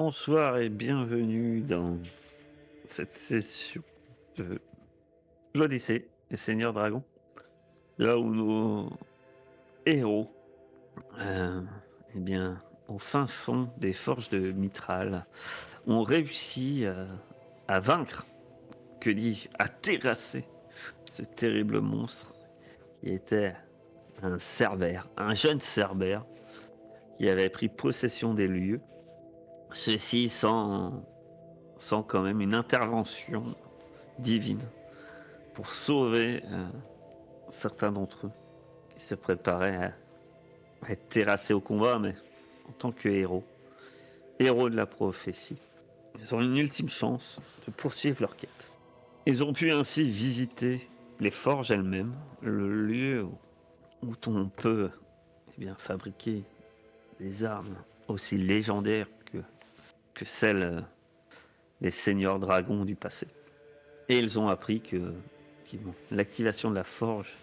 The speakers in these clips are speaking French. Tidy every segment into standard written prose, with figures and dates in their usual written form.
Bonsoir et bienvenue dans cette session de l'Odyssée des Seigneurs Dragons, là où nos héros, euh, eh bien, au fin fond des forges de Mithral, ont réussi à vaincre, que dis à terrasser ce terrible monstre qui était un cerbère, un jeune cerbère qui avait pris possession des lieux, ceci sans quand même une intervention divine pour sauver certains d'entre eux qui se préparaient à être terrassés au combat, mais en tant que héros de la prophétie. Ils ont une ultime chance de poursuivre leur quête. Ils ont pu ainsi visiter les forges elles-mêmes, le lieu où on peut bien, fabriquer des armes aussi légendaires que celles des seigneurs dragons du passé. Et ils ont appris que l'activation de la forge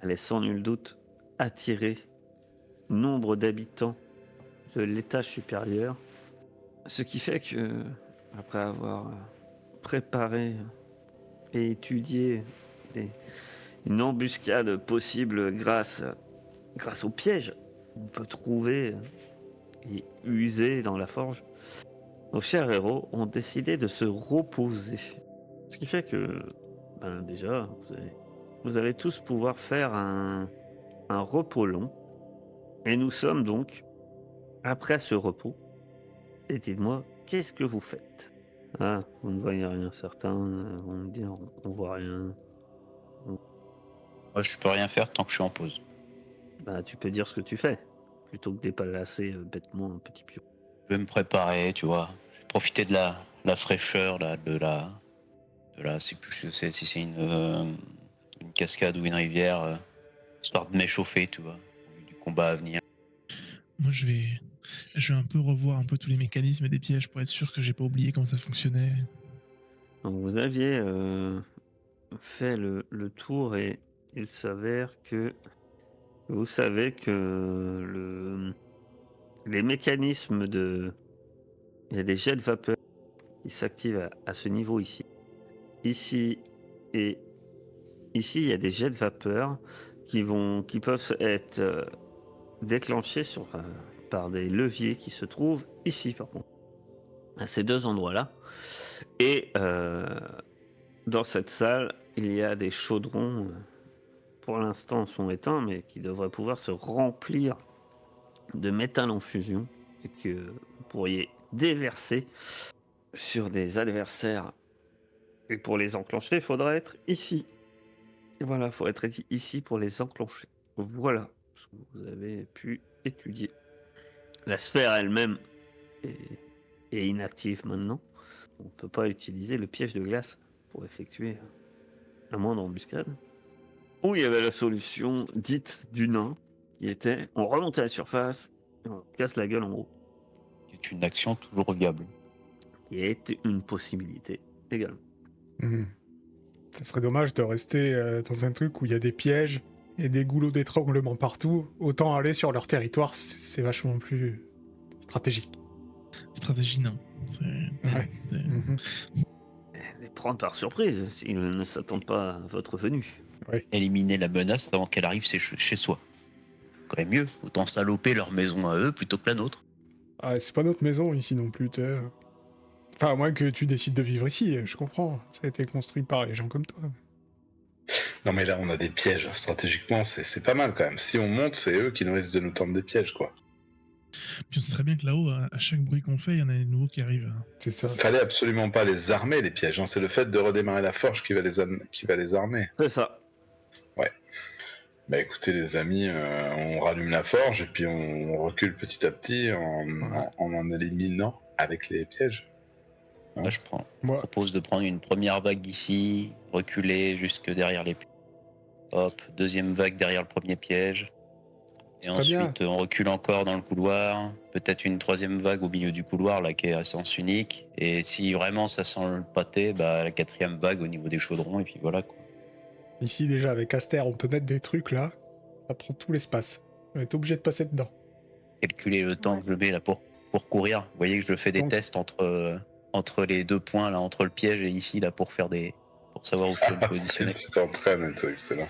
allait sans nul doute attirer nombre d'habitants de l'étage supérieur. Ce qui fait que, après avoir préparé et étudié des- une embuscade possible grâce au piège qu'on peut trouver et user dans la forge, nos chers héros ont décidé de se reposer. Ce qui fait que, déjà, vous allez tous pouvoir faire un repos long. Et nous sommes donc, après ce repos, et dites-moi, qu'est-ce que vous faites? Ah, vous ne voyez rien. Certains vont me dire, on voit rien. Moi, je peux rien faire tant que je suis en pause. Bah, tu peux dire ce que tu fais, plutôt que déplacer bêtement un petit pion. Je vais me préparer, tu vois. Profiter de la fraîcheur, là, c'est plus que c'est, si c'est une cascade ou une rivière, histoire de m'échauffer, tu vois, au vu du combat à venir. Moi, je vais un peu revoir un peu tous les mécanismes des pièges pour être sûr que j'ai pas oublié comment ça fonctionnait. Donc, vous aviez fait le tour et il s'avère que vous savez que les mécanismes de... Il y a des jets de vapeur qui s'activent à ce niveau ici. Ici et ici, il y a des jets de vapeur qui peuvent être déclenchés par des leviers qui se trouvent ici, par contre, à ces deux endroits-là. Et dans cette salle, il y a des chaudrons, pour l'instant sont éteints, mais qui devraient pouvoir se remplir de métal en fusion et que vous pourriez déverser sur des adversaires. Et pour les enclencher, il faudra être ici. Et voilà, il faut être ici pour les enclencher. Voilà ce que vous avez pu étudier. La sphère elle-même est, est inactive maintenant. On ne peut pas utiliser le piège de glace pour effectuer un moindre embuscade. Ou il y avait la solution dite du nain, qui était on remonte à la surface et on casse la gueule en haut. C'est une action toujours viable. Qui est une possibilité également. Mhm. Ça serait dommage de rester dans un truc où il y a des pièges et des goulots d'étranglement partout. Autant aller sur leur territoire, c'est vachement plus stratégique. Stratégie, non. Ouais. C'est- Mhm. Les prendre par surprise s'ils ne s'attendent pas à votre venue. Ouais. Éliminer la menace avant qu'elle arrive chez soi. Quand même mieux, autant saloper leur maison à eux plutôt que la nôtre. Ah, c'est pas notre maison ici non plus, tu sais. Enfin, à moins que tu décides de vivre ici, je comprends. Ça a été construit par les gens comme toi. Non mais là on a des pièges, stratégiquement c'est pas mal quand même. Si on monte, c'est eux qui nous risquent de nous tendre des pièges quoi. Puis on sait très bien que là-haut, à chaque bruit qu'on fait, il y en a des nouveaux qui arrivent. C'est ça. Fallait absolument pas les armer les pièges, hein. C'est le fait de redémarrer la forge qui va les armer. C'est ça. Bah écoutez les amis, on rallume la forge et puis on recule petit à petit en éliminant avec les pièges. Là, je Moi, propose de prendre une première vague ici, reculer jusque derrière les pièges. Hop, deuxième vague derrière le premier piège. Et c'est très bien. ensuite, on recule encore dans le couloir. Peut-être une troisième vague au milieu du couloir, là, qui est à sens unique. Et si vraiment ça sent le pâté, bah, la quatrième vague au niveau des chaudrons, et puis voilà, quoi. Ici, déjà, avec Aster, on peut mettre des trucs là. Ça prend tout l'espace. On est obligé de passer dedans. Calculer le temps que je mets là pour pour courir. Vous voyez que je fais des Donc- tests entre les 2 points, là, entre le piège et ici, là, pour savoir où je peux me positionner. Tu t'entraînes et tout, excellent.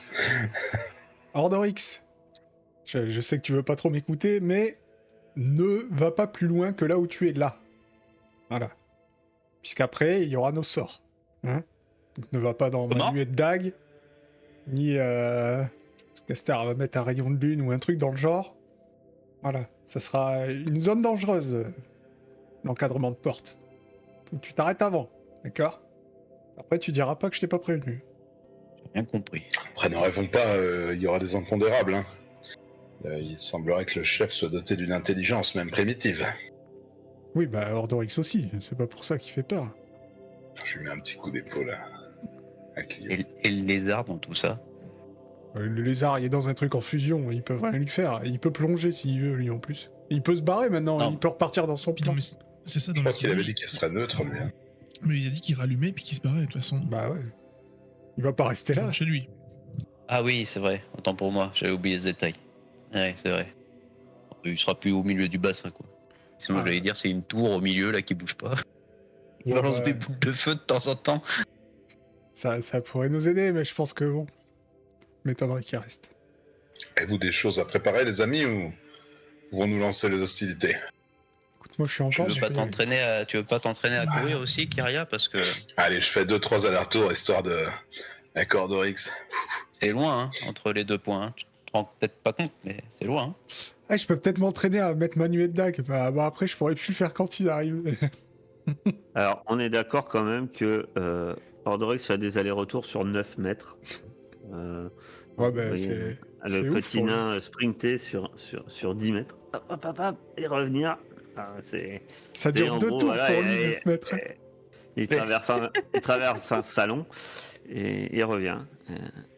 Ordorix, je sais que tu veux pas trop m'écouter, mais ne va pas plus loin que là où tu es là. Voilà. Puisqu'après, il y aura nos sorts. Hein, donc ne va pas dans ma Comment nuée de dague, ni Caster va mettre un rayon de lune ou un truc dans le genre. Voilà, ça sera une zone dangereuse, l'encadrement de porte. Donc tu t'arrêtes avant, d'accord? Après tu diras pas que je t'ai pas prévenu. J'ai bien compris. Après, ne rêvons pas, il y aura des impondérables. Hein. Il semblerait que le chef soit doté d'une intelligence, même primitive. Oui, bah Ordorix aussi, c'est pas pour ça qu'il fait peur. Je lui mets un petit coup d'épaule à Clio. Et le lézard dans tout ça. Le lézard, il est dans un truc en fusion, ils peuvent rien lui faire. Il peut plonger s'il veut, lui, en plus. Et il peut se barrer maintenant, Non. il peut repartir dans son Puis plan. non, mais c'est ça, Je dans le pense qu'il avait souvenir, dit qu'il serait neutre, lui. Hein. mais il a dit qu'il rallumait puis qu'il se barrait, de toute façon. Bah ouais. Il va pas rester Il là. rentre chez lui. Ah oui, c'est vrai. Autant pour moi, j'avais oublié ce détail. Ouais, c'est vrai. Il sera plus au milieu du bassin, quoi. Sinon, Ah. j'allais dire, c'est une tour au milieu, là, qui bouge pas. Il Ouais, balance bah, des boules de feu de temps en temps. ça pourrait nous aider, mais je pense que bon. M'étonnerait qu'il reste. Avez-vous des choses à préparer, les amis, ou vont nous lancer les hostilités? Écoute, moi je suis en Tu forme. veux je pas peux y aller. t'entraîner à courir aussi, Kyria, parce que Allez, je fais 2-3 allers-retours, histoire de... Avec Ordorix. c'est loin, hein, entre les 2 points. Hein. Tu te rends peut-être pas compte, mais c'est loin. Hein. Ah, je peux peut-être m'entraîner à mettre ma nuée de dague. Bah après, je pourrais plus le faire quand il arrive. Alors, on est d'accord quand même que Ordorix fait des allers-retours sur 9 mètres. Ouais, vous bah voyez, c'est le ouf petit pour lui. nain sprinter sur 10 mètres. Hop, hop, hop, hop, et revenir. Ah, c'est... Ça c'est dure en 2 gros, tours voilà, pour lui, et- 9 mètres. Il traverse un salon et il revient.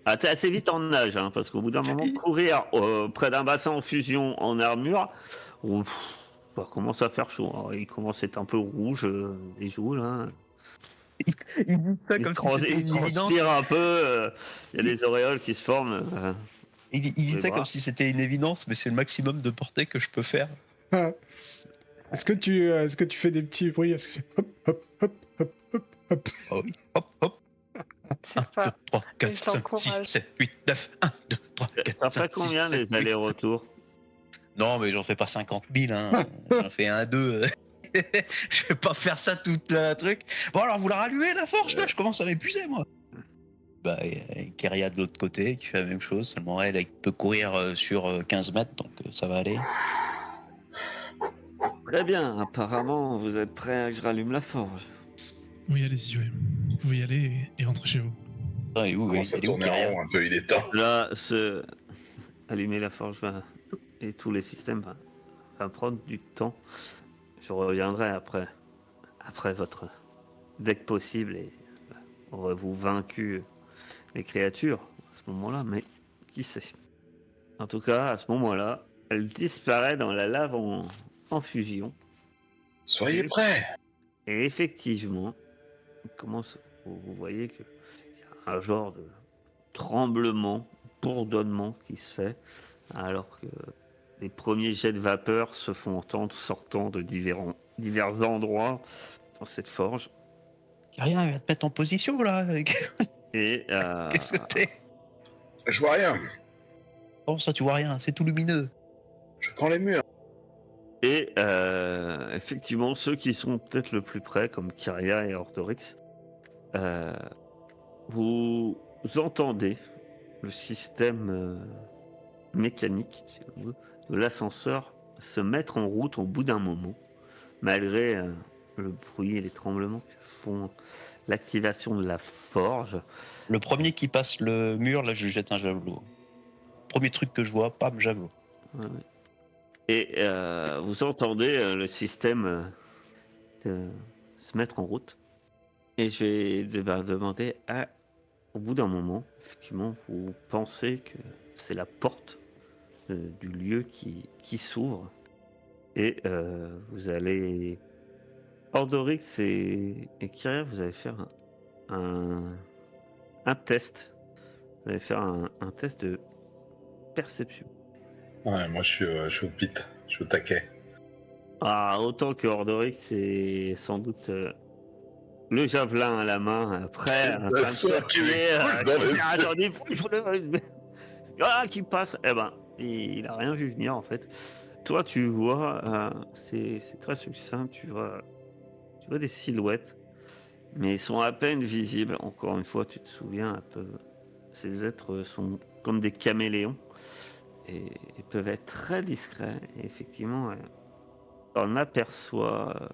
Ah, t'es assez vite en nage, hein, parce qu'au bout d'un moment, courir près d'un bassin en fusion en armure, ça commence à faire chaud. Alors, il commence à être un peu rouge, les joues, là. Il dit ça Il transpire un peu, il y a des auréoles qui se forment. Il dit les ça bras. comme si c'était une évidence, mais c'est le maximum de portée que je peux faire. Est-ce que tu fais des petits bruits? Est-ce que tu fais hop, hop, hop, hop, hop, hop? Oh oui, hop, hop. Je sais 1, 2, pas. 3, mais 4, je 5, 6, l'encourage. 7, 8, 9. 1, 2, 3, 4, Ça 5, fait combien 6, 7, les 8. allers-retours? Non, mais j'en fais pas 50 000, hein. J'en fais 1, 2. Je vais pas faire ça toute la truc. Bon, alors vous la rallumez la forge là, je commence à m'épuiser moi. Bah, il y a Keria de l'autre côté qui fait la même chose, seulement elle peut courir sur 15 mètres, donc ça va aller. Très bien, apparemment, vous êtes prêts à que je rallume la forge. Oui, allez-y, ouais. Vous pouvez y aller et rentrer chez vous. Ah, et où, Commence à elle est où, tourner en Keria rond un peu, il est temps. Là, allumer la forge et tous les systèmes va prendre du temps. Je reviendrai après votre dès que possible et aurez-vous vaincu les créatures à ce moment-là, mais qui sait. En tout cas, à ce moment-là, elle disparaît dans la lave en fusion. Soyez prêts. Et effectivement, vous voyez qu'il y a un genre de tremblement, bourdonnement qui se fait, alors que les premiers jets de vapeur se font entendre sortant de divers endroits dans cette forge. Keria, elle va te mettre en position là. Et Qu'est-ce que t'es Je vois rien. Comment ça, tu vois rien? C'est tout lumineux. Je prends les murs. Et effectivement, ceux qui sont peut-être le plus près, comme Kyria et Ordorix, vous entendez le système mécanique, si on veut, de l'ascenseur se mettre en route au bout d'un moment, malgré le bruit et les tremblements que font l'activation de la forge. Le premier qui passe le mur, là, je lui jette un javelot. Premier truc que je vois, pam, javelot. Ouais, ouais. Et vous entendez le système se mettre en route. Et je vais demander au bout d'un moment, effectivement, vous pensez que c'est la porte du lieu qui s'ouvre. Et vous allez... Ordorix et Kyria, vous allez faire un test. Vous allez faire un test de perception. Ouais, moi je suis au pit. Je suis au taquet. Ah, autant que Ordoric, c'est sans doute le javelin à la main, prêt, en La train de sueur qui lui sautiller, coule dans qui les dit, yeux. attendez, faut que je le... Ah, qui passe. Eh ben, il a rien vu venir en fait. Toi, tu vois, c'est très succinct, tu vois des silhouettes, mais ils sont à peine visibles. Encore une fois, tu te souviens un peu, ces êtres sont comme des caméléons et peuvent être très discrets. Et effectivement, on aperçoit,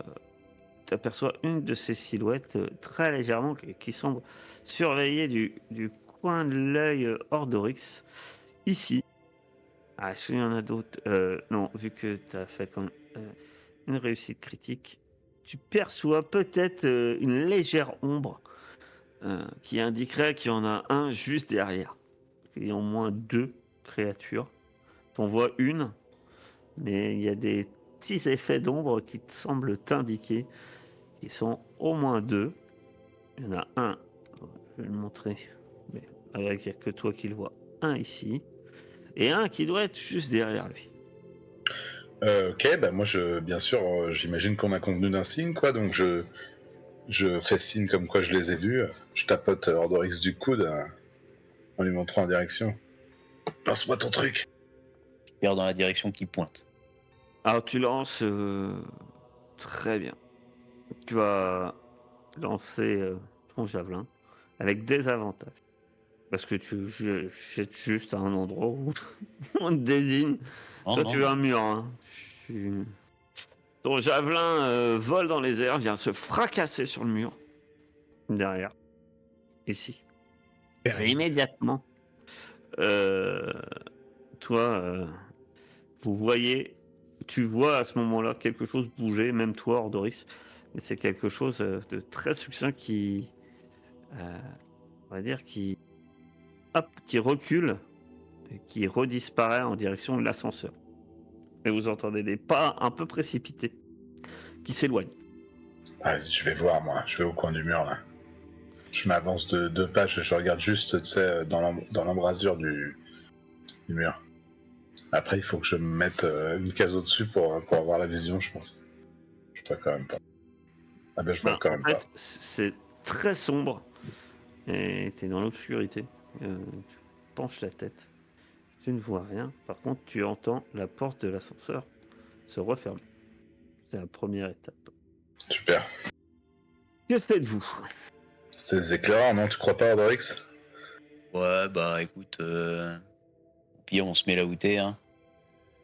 tu aperçois une de ces silhouettes très légèrement qui semble surveiller du coin de l'œil Ordorix. Ici, ah, est-ce qu'il y en a d'autres? Non, vu que tu as fait comme une réussite critique, tu perçois peut-être une légère ombre qui indiquerait qu'il y en a un juste derrière. Il y a au moins deux créatures. Tu en vois une, mais il y a des petits effets d'ombre qui te semblent t'indiquer qu'ils sont au moins deux. Il y en a un, je vais le montrer, mais avec il n'y a que toi qui le vois. Un ici, et un qui doit être juste derrière lui. Ok, bah moi, bien sûr, j'imagine qu'on a convenu d'un signe, quoi, donc je fais signe comme quoi je les ai vus. Je tapote Ordorix du coude en lui montrant en direction. Lance-moi ton truc. Je regarde dans la direction qui pointe. Alors tu lances très bien. Tu vas lancer ton javelin avec des avantages. Parce que tu jettes juste à un endroit où on te désigne. Non, Toi, non, tu veux un non. mur. Hein. Tu- Ton javelin vole dans les airs, vient se fracasser sur le mur. Derrière. Ici. Et Terrible. immédiatement, euh, toi, vous voyez, tu vois à ce moment-là quelque chose bouger, même toi, Ordoris. Mais c'est quelque chose de très succinct qui, on va dire, qui recule et qui redisparaît en direction de l'ascenseur. Et vous entendez des pas un peu précipités qui s'éloignent. Vas-y, je vais voir, moi. Je vais au coin du mur, là. Je m'avance de 2 pages, je regarde juste, tu sais, dans l'embrasure du mur. Après, il faut que je me mette une case au-dessus pour avoir la vision, je pense. Je vois quand même pas. Ah ben, je vois Ben, quand en même pas. fait, c'est très sombre et tu es dans l'obscurité. Tu penches la tête. Tu ne vois rien. Par contre, tu entends la porte de l'ascenseur se refermer. C'est la première étape. Super. Que faites-vous? C'est des éclaireurs, non? Tu crois pas, Ordorix? Ouais, bah écoute, au pire, on se met là où t'es, hein.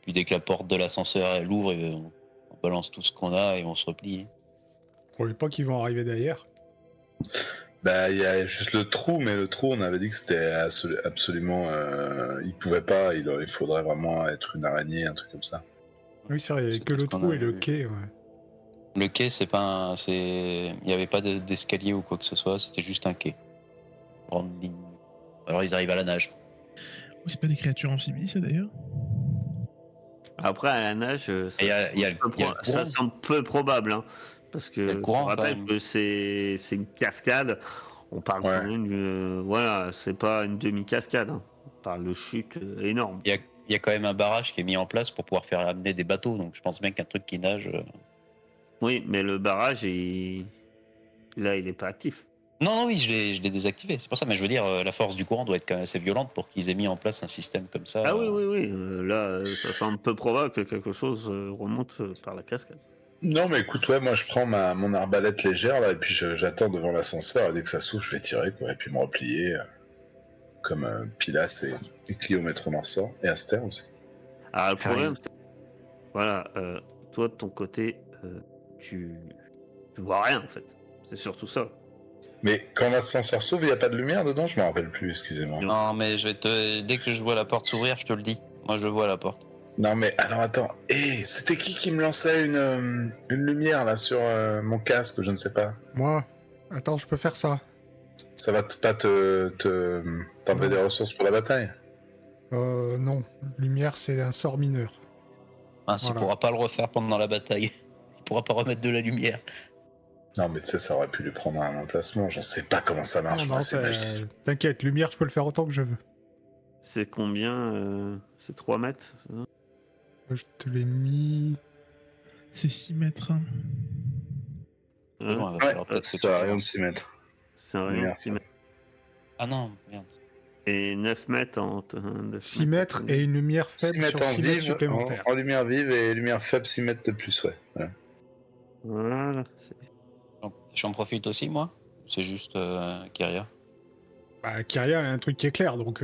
Puis dès que la porte de l'ascenseur elle ouvre, on balance tout ce qu'on a et on se replie. Je croyais pas qu'ils vont arriver derrière. Bah, il y a juste le trou, mais le trou, on avait dit que c'était absolument. Il pouvait pas, il faudrait vraiment être une araignée, un truc comme ça. Oui, c'est vrai, C'est que tout le ce qu'on trou et avait le vu. quai, ouais. Le quai, c'est pas un. Il n'y avait pas d'escalier ou quoi que ce soit, c'était juste un quai. Grande ligne. Alors ils arrivent à la nage. Ou c'est pas des créatures amphibies, ça d'ailleurs? Après, à la nage, Et il y a le ça courant. semble peu probable. Hein, parce Il y a le que je te courant quand rappelle même. que c'est une cascade. On parle quand Ouais. même voilà, c'est pas une demi-cascade. Hein. On parle de chute énorme. Il y a quand même un barrage qui est mis en place pour pouvoir faire amener des bateaux, donc je pense bien qu'un truc qui nage. Oui, mais le barrage, là, il est pas actif. Non, non, oui, je l'ai désactivé. C'est pour ça, mais je veux dire, la force du courant doit être quand même assez violente pour qu'ils aient mis en place un système comme ça. Ah oui, oui, oui. Là, ça semble peu probable que quelque chose remonte par la cascade. Non, mais écoute, ouais, moi je prends mon arbalète légère, là, et puis j'attends devant l'ascenseur, et dès que ça s'ouvre, je vais tirer, quoi, et puis me replier, comme Pilas et Clio Maître Morsan, et Aster aussi. Alors, le Pareil. problème, c'est voilà, toi, de ton côté, tu, tu vois rien, en fait. C'est surtout ça. Mais quand l'ascenseur s'ouvre, il n'y a pas de lumière dedans? Je m'en rappelle plus, excusez-moi. Non. Non, mais dès que je vois la porte s'ouvrir, je te le dis. Moi, je vois la porte. Non, mais alors attends, c'était qui me lançait une lumière, là, sur mon casque, je ne sais pas. Moi, attends, je peux faire ça. Ça va pas t'enlever Non. des ressources pour la bataille? Non. Lumière, c'est un sort mineur. Hein, il Voilà. pourra pas le refaire pendant la bataille. Il pourra pas remettre de la lumière. Non, mais tu sais, ça aurait pu lui prendre un emplacement, j'en sais pas comment ça marche, Non, moi, non, c'est magicien. t'inquiète, lumière, je peux le faire autant que je veux. C'est combien C'est 3 mètres c'est ça? Je te l'ai mis... C'est 6 mètres. Hein. Hein Non, il va Ouais, falloir peut-être que c'est un tu- rayon de 6 mètres. C'est un rayon Lumière de 6 mètres. Ah non, merde. Et 9 mètres en... 6 mètres et une lumière 6 faible mètres sur en 6 mètres vive, supplémentaires. en lumière vive et lumière faible 6 mètres de plus, ouais. Voilà. Voilà. J'en profite aussi, moi? C'est juste Kyria. Bah, Kyria, elle a un truc qui éclaire, donc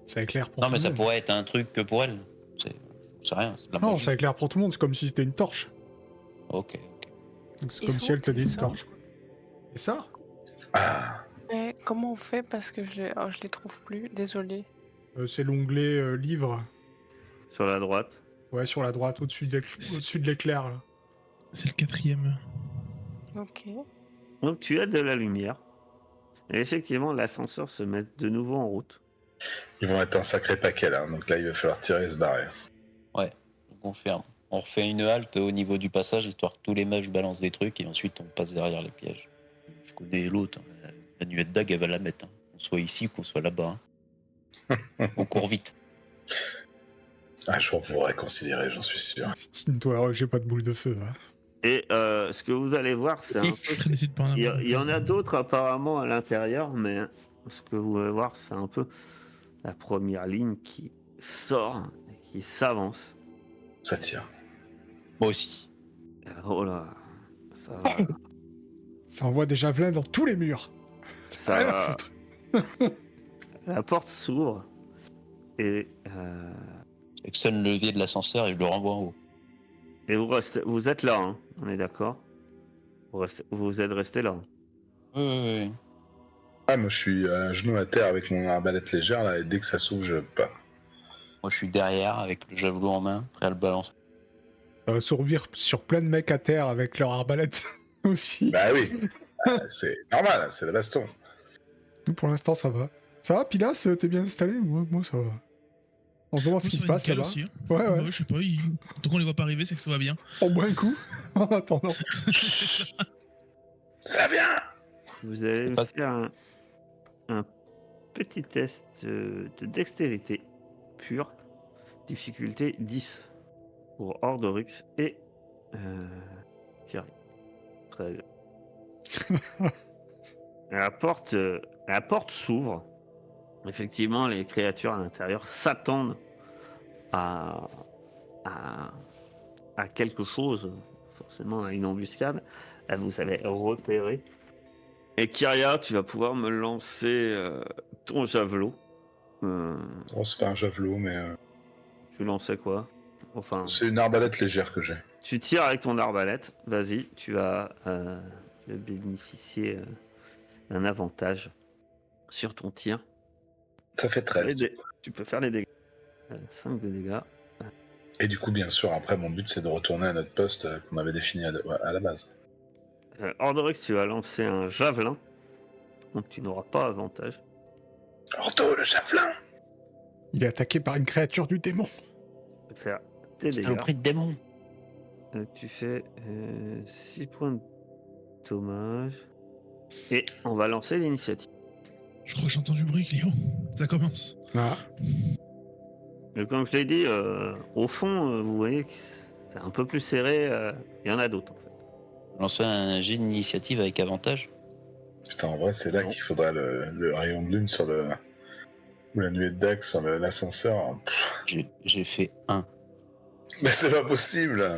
ça éclaire pour Non, tout mais le ça monde. pourrait être un truc que pour elle. C'est rien, c'est de la Non, magie. ça éclaire pour tout le monde, c'est comme si c'était une torche. Ok. Donc c'est Il comme faut si elle te qu'elle dit une sorte. torche. Et ça Ah, Mais comment on fait parce que je les trouve plus, désolé. c'est l'onglet livre. Sur la droite. Ouais, sur la droite, au-dessus de l'éclair, là. C'est le 4e. Ok. Donc tu as de la lumière. Et effectivement, l'ascenseur se met de nouveau en route. ils vont être un sacré paquet là, donc là il va falloir tirer et se barrer. Ouais, on confirme. On refait une halte au niveau du passage, histoire que tous les mages balancent des trucs et ensuite on passe derrière les pièges. Je connais l'autre, hein. La nuette dague, elle va la mettre. Hein. Qu'on soit ici ou qu'on soit là-bas. Hein. On court vite. Un jour vous vous réconcilierez, j'en suis sûr. Stine-toi, j'ai pas de boule de feu. Hein. Et ce que vous allez voir, c'est un peu... Très déçu de pas en avoir. Il y en a d'autres apparemment à l'intérieur, mais ce que vous allez voir, c'est un peu la première ligne qui sort, et qui s'avance. Ça tire. Moi aussi. Oh là, ça va. Ça envoie des javelins dans tous les murs. Ça Rien à va. foutre. La porte s'ouvre et J'actionne le levier de l'ascenseur et je le renvoie en haut. vous êtes là, hein, on est d'accord. Vous êtes resté là. Oui. Ah, moi je suis à genoux à terre avec mon arbalète légère là, et dès que ça s'ouvre, je pars. Moi, je suis derrière avec le javelot en main, prêt à le balancer. Ça va survivre sur plein de mecs à terre avec leur arbalète aussi. Bah oui, c'est normal, c'est la baston. Nous, pour l'instant, ça va. Ça va, Pilas, t'es bien installé? Moi, ça va. On se demande ce qui se passe nickel là-bas. aussi. Hein. Ouais, ouais. Bah, je sais pas, tant qu'on les voit pas arriver, c'est que ça va bien. On boit un coup en attendant. Ça vient. Vous allez me Pas- faire un petit test de dextérité pure, difficulté 10 pour Ordorix et Kyrie. Très bien. La porte s'ouvre. Effectivement, les créatures à l'intérieur s'attendent à quelque chose, forcément à une embuscade. Là, vous avez repéré. Et Kyria, tu vas pouvoir me lancer ton javelot. Bon, c'est pas un javelot, mais Tu lançais quoi? Enfin, c'est une arbalète légère que j'ai. tu tires avec ton arbalète. Vas-y, tu vas bénéficier d'un avantage sur ton tir. Ça fait 13. Tu peux faire les dégâts. 5 de dégâts. Et du coup, bien sûr, après, mon but c'est de retourner à notre poste qu'on avait défini à la base. Ordorix, tu vas lancer un javelin. Donc tu n'auras pas avantage. Ordo, le javelin. Il est attaqué par une créature du démon. Tu vas faire tes C'est dégâts. le prix de démon. Tu fais 6 points de dommage. Et on va lancer l'initiative. Je crois que j'entends du bruit, Clio. Ça commence. Ah, Et comme je l'ai dit, au fond, vous voyez que c'est un peu plus serré. Il y en a d'autres en fait. Lancer un jet d'initiative avec avantage. Putain, en vrai, c'est là Non. qu'il faudra le rayon de lune sur le. Ou la nuée de Dax sur l'ascenseur. Pff, J'ai fait 1. mais c'est pas possible.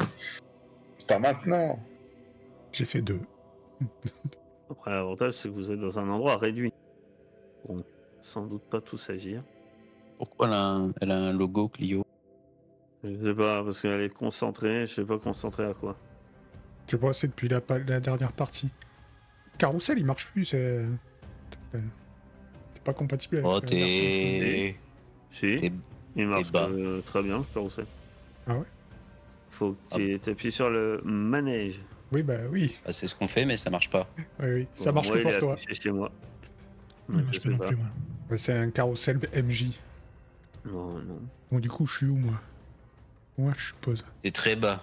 Pas maintenant. j'ai fait 2. Après, l'avantage, c'est que vous êtes dans un endroit réduit. Bon, sans doute pas tous agir. Pourquoi elle a un logo Clio? Je sais pas, parce qu'elle est concentrée. Je sais pas concentrée à quoi. Je sais pas, c'est depuis la dernière partie. Carousel, il marche plus, c'est pas compatible avec Oh, la version t'es. Si, T'es- il marche bas. très bien, le carrousel. Ah ouais? Faut que tu appuies sur le manège. Oui, bah oui. Bah, c'est ce qu'on fait, mais ça marche pas. Oui. Ça Bon, marche moi, que il est pour toi. affiché chez moi. Ouais, moi, Je je sais peux non pas. plus, moi. Ouais, c'est un carrousel MJ. Non, non. Bon, du coup, je suis où, moi? Moi, je suppose. T'es très bas.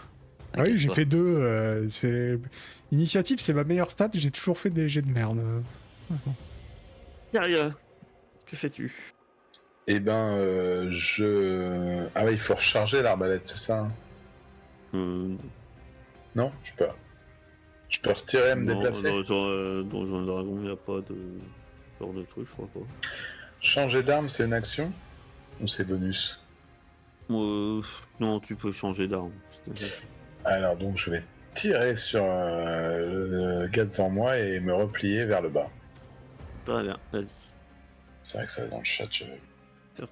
Ah oui, j'ai T'inquiète fait 2. C'est... Initiative, c'est ma meilleure stat. J'ai toujours fait des jets de merde. Kyria, que fais-tu? Eh ben, je. Ah ouais, il faut recharger l'arbalète, c'est ça hein. Non, je peux. Je peux retirer et me Non, déplacer. dans Jean Dragon, il n'y a pas de genre de truc, je crois pas. Changer d'arme, c'est une action ou c'est bonus? Non, tu peux changer d'arme. Alors donc je vais tirer sur le gars devant moi et me replier vers le bas. Très bien, vas-y, C'est vrai que ça va dans le chat, tire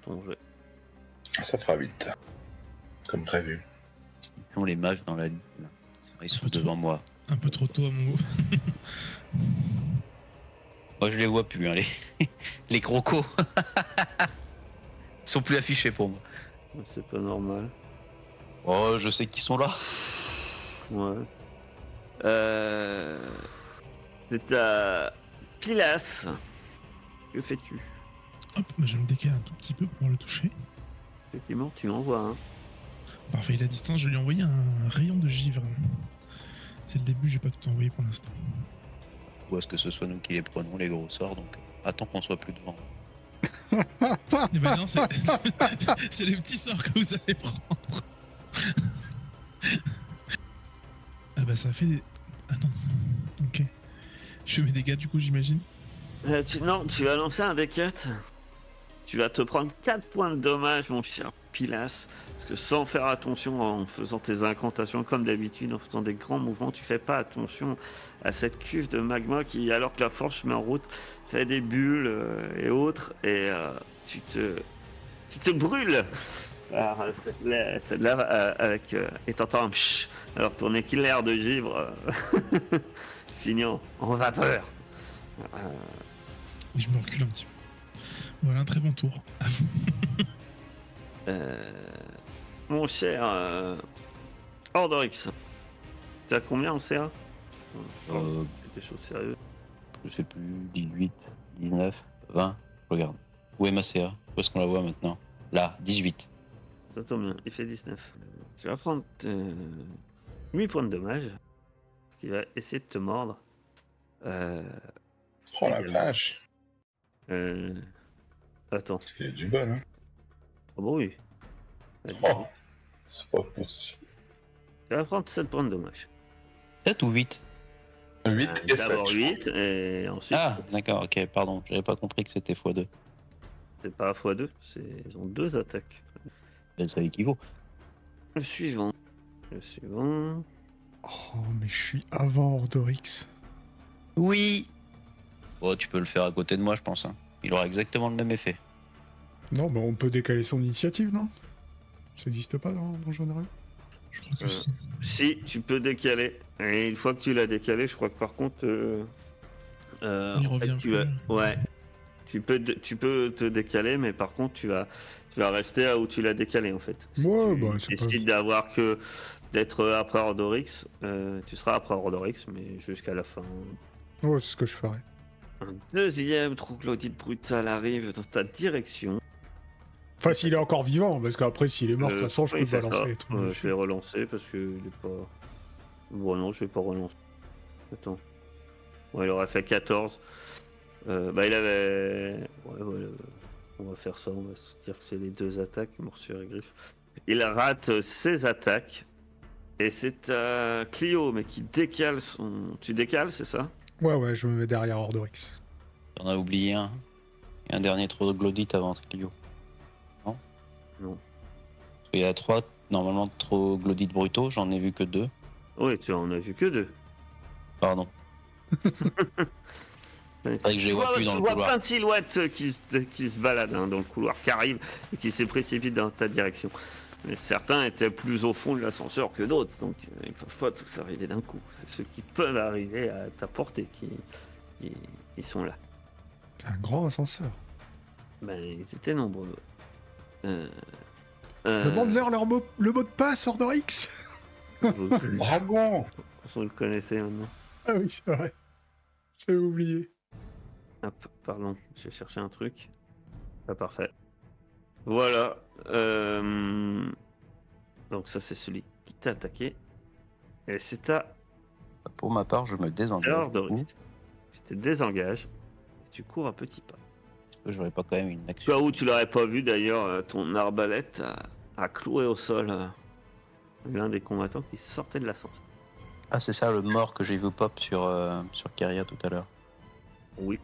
ton jet. ça fera 8. Comme prévu. Ils sont les mages dans la liste. Là. Ils sont Peut-être. devant moi. Un peu trop tôt à mon goût. Moi je les vois plus, hein, les crocos. Ils sont plus affichés pour moi. C'est pas normal. Oh, je sais qu'ils sont là. Ouais. C'est à Pilas. Que fais-tu? Hop, bah, je me décale un tout petit peu pour le toucher. Effectivement, tu en vois un. Parfait, la distance, je lui ai envoyé un rayon de givre. C'est le début, j'ai pas tout envoyé pour l'instant. Ou est-ce que ce soit nous qui les prenons, les gros sorts, donc attends qu'on soit plus devant. Eh ben non, c'est c'est les petits sorts que vous allez prendre. Ah bah ça fait des... Ah non, ok. Je fais mes dégâts du coup, j'imagine. Non, tu vas lancer un D4. Tu vas te prendre 4 points de dommage, mon cher Pilas. Parce que sans faire attention, en faisant tes incantations comme d'habitude, en faisant des grands mouvements, tu fais pas attention à cette cuve de magma qui, alors que la forge se met en route, fait des bulles et autres. Et tu te brûles par cette lave avec, et t'entends un pshh, alors que ton éclair de givre finit en vapeur. Et je me recule un petit peu. Voilà, un très bon tour. À vous. Mon cher Ordorix, tu as combien en CA? C'est des choses sérieuses. Je sais plus, 18, 19, 20, je regarde. Où est ma CA? Où est-ce qu'on la voit maintenant? Là, 18. Ça tombe bien, il fait 19. Tu vas prendre 8 points de dommage. Qui va essayer de te mordre. Oh la Également. vache. Attends. C'est du bol, hein. Ah bon, oui. Oh, c'est pas possible. Tu vas prendre 7 points de dommage. 7 ou 8? 8 et 7. D'abord 8 et ensuite. Ah, d'accord, ok, pardon. J'avais pas compris que c'était x2. C'est pas x2, ils ont 2 attaques. Ben, ça équivaut. Le suivant. Oh, mais je suis avant Ordorix. Oui. Oh, tu peux le faire à côté de moi, je pense. Hein. Il aura exactement le même effet. Non, mais on peut décaler son initiative, non? Ça n'existe pas dans Donjon Dragon? Je crois que si. Si, tu peux décaler. Et une fois que tu l'as décalé, je crois que par contre. Il revient tu vas... plus. Ouais. Tu peux te décaler, mais par contre, tu vas rester là où tu l'as décalé en fait. Ouais, Tu bah c'est pas... décides d'être après Ordorix, tu seras après Ordorix, mais jusqu'à la fin. Ouais, c'est ce que je ferais. Un deuxième troglodyte brutal arrive dans ta direction. Enfin, s'il est encore vivant, parce qu'après, s'il est mort, de toute façon, je oui, peux c'est balancer ça. les trucs. Je dessus. vais relancer parce que il est pas. Bon, non, je vais pas relancer. Attends. Ouais, il aurait fait 14. Bah, il avait. Ouais, on va faire ça, on va se dire que c'est les 2 attaques, morsure et griffe. Il rate ses attaques. Et c'est Clio, mais qui décale son. Tu décales, c'est ça? Ouais, je me mets derrière Ordorix. T'en as oublié un. Et un dernier troglodyte avant Clio. Non? Non. Parce qu'il y a 3 normalement troglodytes brutaux, j'en ai vu que 2. Oui, tu en as vu que 2. Pardon. C'est vrai que je les vois plus dans Tu le vois couloir. plein de silhouettes qui se baladent dans le couloir, qui arrivent et qui se précipitent dans ta direction. Mais certains étaient plus au fond de l'ascenseur que d'autres, donc ils peuvent pas tous arriver d'un coup. C'est ceux qui peuvent arriver à ta portée qui sont là. C'est un grand ascenseur. Ben, ils étaient nombreux. Demande-leur le mot de passe, Ordorix. Vous, Dragon. vous le connaissez maintenant. Ah oui, c'est vrai. J'avais oublié. Hop, pardon, je vais chercher un truc. Pas parfait. Voilà. Donc ça, c'est celui qui t'a attaqué. Et c'est à Pour ma part, je me désengage. Ordorix. Tu te désengages. Et tu cours à petits pas. Est-ce que j'aurais pas quand même une Là action? où tu l'aurais pas vu d'ailleurs, ton arbalète a cloué au sol l'un des combattants qui sortait de l'ascenseur. Ah, c'est ça le mort que j'ai vu pop sur Keria tout à l'heure. Oui.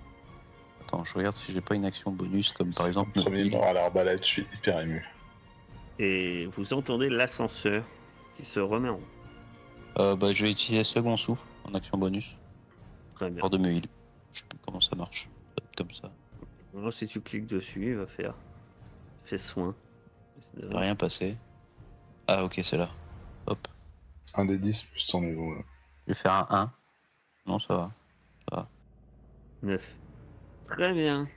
Attends, je regarde si j'ai pas une action bonus comme par C'est exemple. mon premier heal. mort à l'arbalète, je suis hyper ému. Et vous entendez l'ascenseur qui se remet en route. Bah, je vais utiliser second souffle en action bonus. Très bien. Hors de me heal. Je sais plus comment ça marche. Comme ça. Alors, si tu cliques dessus, il va faire. Fais soin. Il va rien passer. Ah, ok, c'est là. Hop. Un des 10 plus ton niveau. Là. Je vais faire un 1. Non, ça va. 9. Très bien.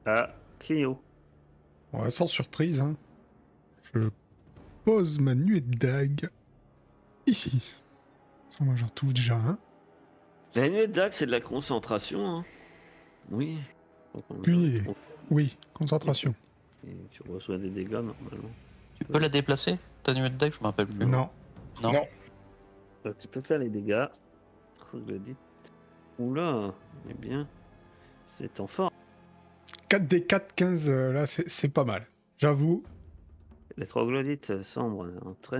Ah, Clio. Ouais, sans surprise, hein. Je pose ma nuée de dague ici. Moi, j'en trouve déjà un. La nuée de dague, c'est de la concentration. Hein. Oui. Donc, on Puis- va- Oui, concentration. Et tu reçois des dégâts normalement. Tu peux la déplacer ta nuée de deck, je me rappelle plus. Non. Non. Non. Donc, tu peux faire les dégâts. Troglodyte. Oula, eh bien. C'est en forme. 4d4, 15, là, c'est pas mal. J'avoue. Les troglodytes semblent en très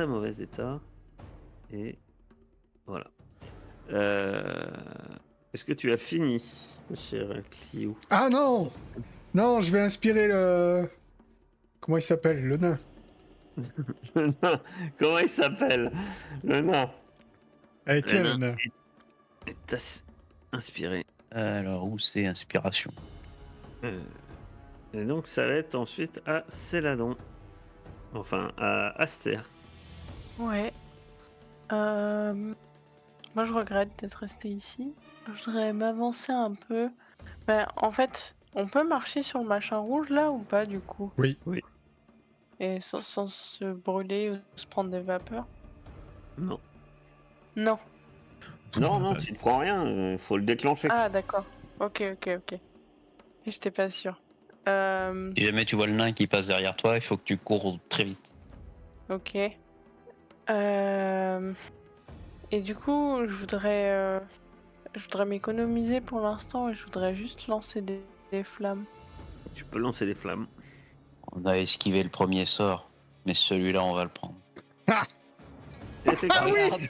mauvais état. Et voilà. Est-ce que tu as fini, cher Clio? Ah non! Non, je vais inspirer le... Comment il s'appelle? Le nain. Le nain. Comment il s'appelle? Le nain. Allez, tiens, Le le nain. nain. T'as inspiré. Alors, où c'est inspiration? Et donc, ça va être ensuite à Céladon. Enfin, à Aster. Ouais. Moi, je regrette d'être resté ici. Je voudrais m'avancer un peu. Ben, en fait, on peut marcher sur le machin rouge là ou pas du coup? Oui. Et sans se brûler ou se prendre des vapeurs? Non. Non. Non, tu ne prends rien. Faut le déclencher. Ah, d'accord. Ok. J'étais pas sûre. Si jamais tu vois le nain qui passe derrière toi, il faut que tu cours très vite. Ok. Et du coup, je voudrais m'économiser pour l'instant et je voudrais juste lancer des flammes. Tu peux lancer des flammes. On a esquivé le premier sort, mais celui-là, on va le prendre. Effectivement. Regarde.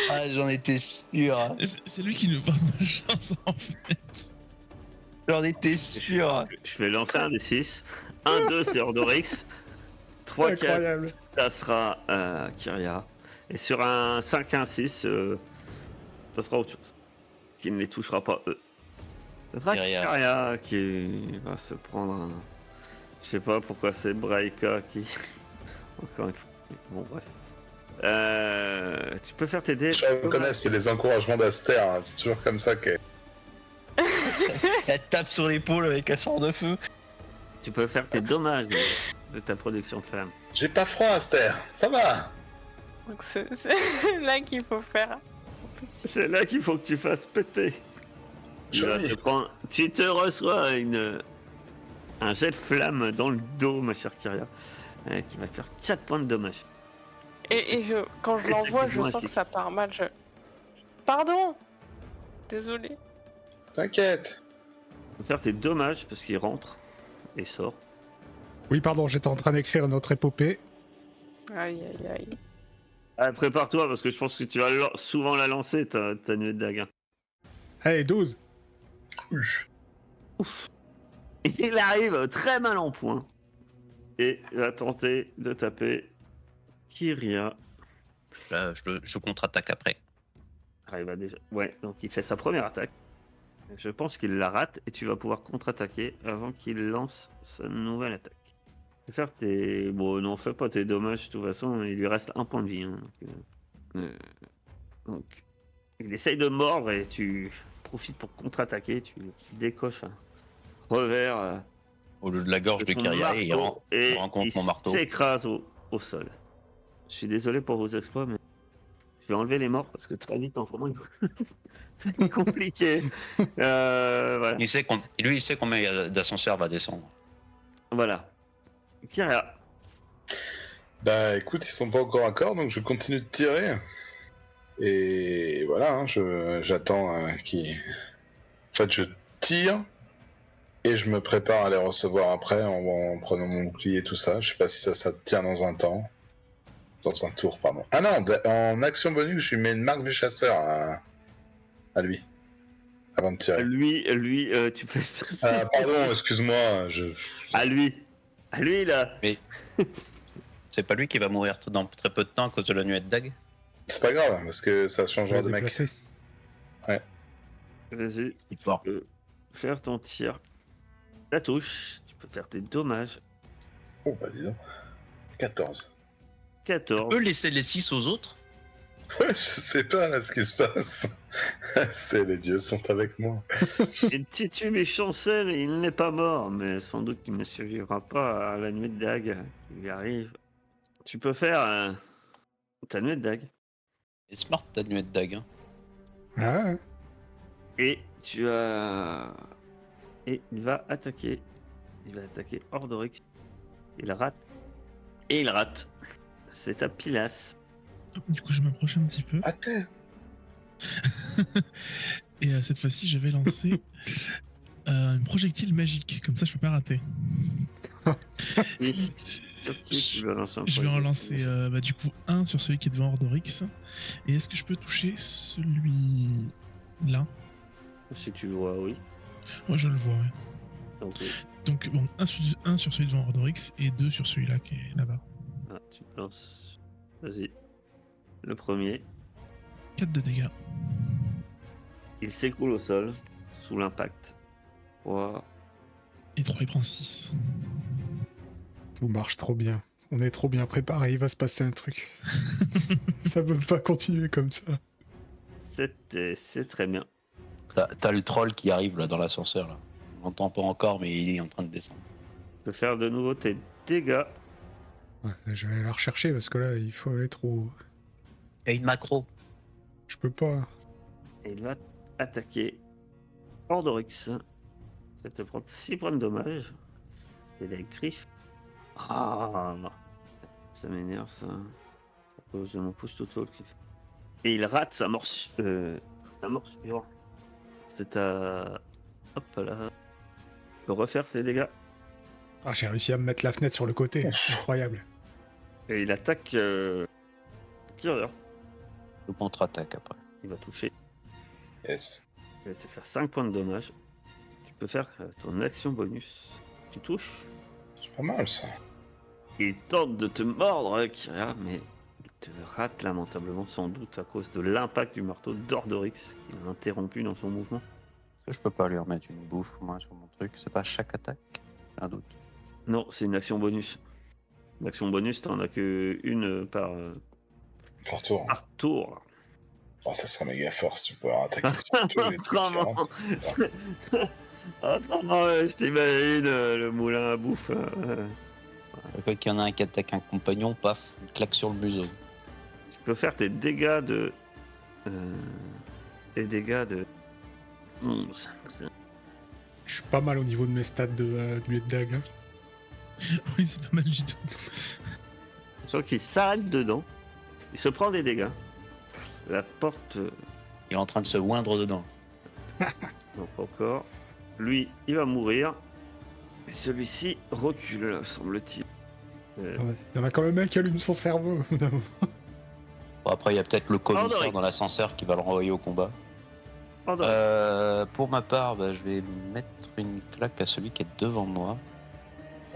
Ah, j'en étais sûr. C'est lui qui nous porte malchance en fait. J'en étais sûr. Je vais lancer un des 6. 1, 2, c'est Ordorix. 3, 4, Incroyable. ça sera Kyria. Et sur un 5, 1, 6, ça sera autre chose. Qui ne les touchera pas, eux. Ça sera Kyria. Kyria qui va se prendre un... Je sais pas pourquoi c'est Braika qui... Encore une fois. Bon, bref. Tu peux faire tes dés. Je reconnais, c'est les encouragements d'Aster. Hein. C'est toujours comme ça qu'elle. Elle tape sur l'épaule avec un sort de feu. Tu peux faire tes dommages de ta production de flamme. J'ai pas froid, Aster. Ça va. Donc c'est là qu'il faut faire. C'est là qu'il faut que tu fasses péter. Joli. Tu te reçois un jet de flamme dans le dos, ma chère Kyria, qui va te faire 4 points de dommage. Et quand je Et l'envoie, c'est je sens que ça part mal. Pardon. Désolé. T'inquiète. Tu vas faire tes dommages parce qu'il rentre et sort. Oui, pardon, j'étais en train d'écrire notre épopée. Aïe. Ah, prépare-toi parce que je pense que tu vas souvent la lancer, ta nuée de dague. Allez, 12. Et il arrive très mal en point. Et il va tenter de taper Kyria. Là, je contre-attaque après. Ah, il va déjà... Ouais, donc il fait sa première attaque. Je pense qu'il la rate et tu vas pouvoir contre-attaquer avant qu'il lance sa nouvelle attaque. Faire tes... Bon, non, fais pas tes dommages, de toute façon, il lui reste un point de vie. Hein, donc, il essaye de mordre et tu profites pour contre-attaquer. Tu décoches un revers Au lieu de la gorge de ton Kyria, il marteau et rencontre il mon marteau. s'écrase au sol. Je suis désolé pour vos exploits, mais je vais enlever les morts parce que très vite, en ce moment, c'est compliqué. Voilà. Lui, il sait combien d'ascenseurs va descendre. Voilà. Kyria. Bah écoute, ils sont pas encore à corps, donc je continue de tirer. Et voilà, hein, j'attends qu'ils... En fait, je tire et je me prépare à les recevoir après en prenant mon bouclier et tout ça. Je sais pas si ça te tient dans un temps. Dans un tour, pardon. Ah non, en action bonus, je lui mets une marque du chasseur à lui. Avant de tirer. Lui, tu peux. Pardon, excuse-moi, À lui, là. Mais c'est pas lui qui va mourir dans très peu de temps à cause de la nuée de dague? C'est pas grave, parce que ça Je changera vais de mec. déplacer. Vas-y, Il part. tu peux faire ton tir. La touche, tu peux faire tes dommages. Oh bah dis donc. 14. Tu 14. peux laisser les 6 aux autres? Ouais, je sais pas là ce qui se passe. C'est les dieux sont avec moi. Et Titube et chancelle, il n'est pas mort, mais sans doute qu'il ne survivra pas à la nuée de dague qui lui arrive. Tu peux faire ta nuée de dague. C'est smart ta nuée de dague. Hein. Ah, ouais. Et tu as. Et il va attaquer. Il va attaquer Ordorix. Il rate. Et il rate. C'est à Pilas. Du coup, je m'approche un petit peu. Ah t'es. Et cette fois-ci, je vais lancer un projectile magique. Comme ça, je peux pas rater. Et sur qui tu vas lancer un Je vais en projet lancer du coup un sur celui qui est devant Ordorix. Et est-ce que je peux toucher celui-là? Si tu le vois, oui. Moi, je le vois, ouais. Ok. Donc, bon, un sur celui devant Ordorix et 2 sur celui-là qui est là-bas. Ah, tu lances. Vas-y. Le premier. 4 de dégâts. Il s'écroule au sol sous l'impact. Wow. Et 3, il prend 6. Tout marche trop bien. On est trop bien préparé, il va se passer un truc. Ça peut pas continuer comme ça. C'est très bien. T'as le troll qui arrive là dans l'ascenseur là. On l'entend pas encore mais il est en train de descendre. Tu peux faire de nouveau tes dégâts. Ouais, je vais aller la rechercher parce que là, il faut aller trop. Il y a une macro. Je peux pas. Et il va attaquer Ordorix. Ça te prend 6 points de dommage. Et les griffes. Ah, ça m'énerve ça. À cause de mon push to talk. Et il rate sa morsure. Sa morsure. C'est à. Hop là. Tu peux refaire tes dégâts. Ah, j'ai réussi à me mettre la fenêtre sur le côté. Incroyable. Et il attaque. Killer. Le contre-attaque après. Il va toucher. Yes. Il va te faire 5 points de dommage. Tu peux faire ton action bonus. Tu touches. C'est pas mal ça. Il tente de te mordre, Kyria, mais il te rate lamentablement, sans doute à cause de l'impact du marteau d'Ordorix qui l'a interrompu dans son mouvement. Est-ce que je peux pas lui remettre une bouffe moi sur mon truc? C'est pas chaque attaque? J'ai un doute. Non, c'est une action bonus. Une action bonus, t'en as que une par Pour par tour. Oh, ça serait méga force, tu peux attaquer sur tous les trucs Autrement, différents. autrement, je t'imagine le moulin à bouffe. Quand il y en a un qui attaque un compagnon, paf, une claque sur le museau. Tu peux faire tes dégâts de. Tes dégâts de. 11. Je suis pas mal au niveau de mes stats de nuée de dague. Hein. Oui, c'est pas mal du tout. Sauf qu'il s'arrête dedans. Il se prend des dégâts. La porte. Il est en train de se oindre dedans. Non, pas encore. Lui, il va mourir. Et celui-ci recule, semble-t-il. Ah ouais. Il y en a quand même un qui allume son cerveau. Bon, après, il y a peut-être le commissaire Ordorix. dans l'ascenseur qui va le renvoyer au combat. Ordorix. Pour ma part, je vais mettre une claque à celui qui est devant moi.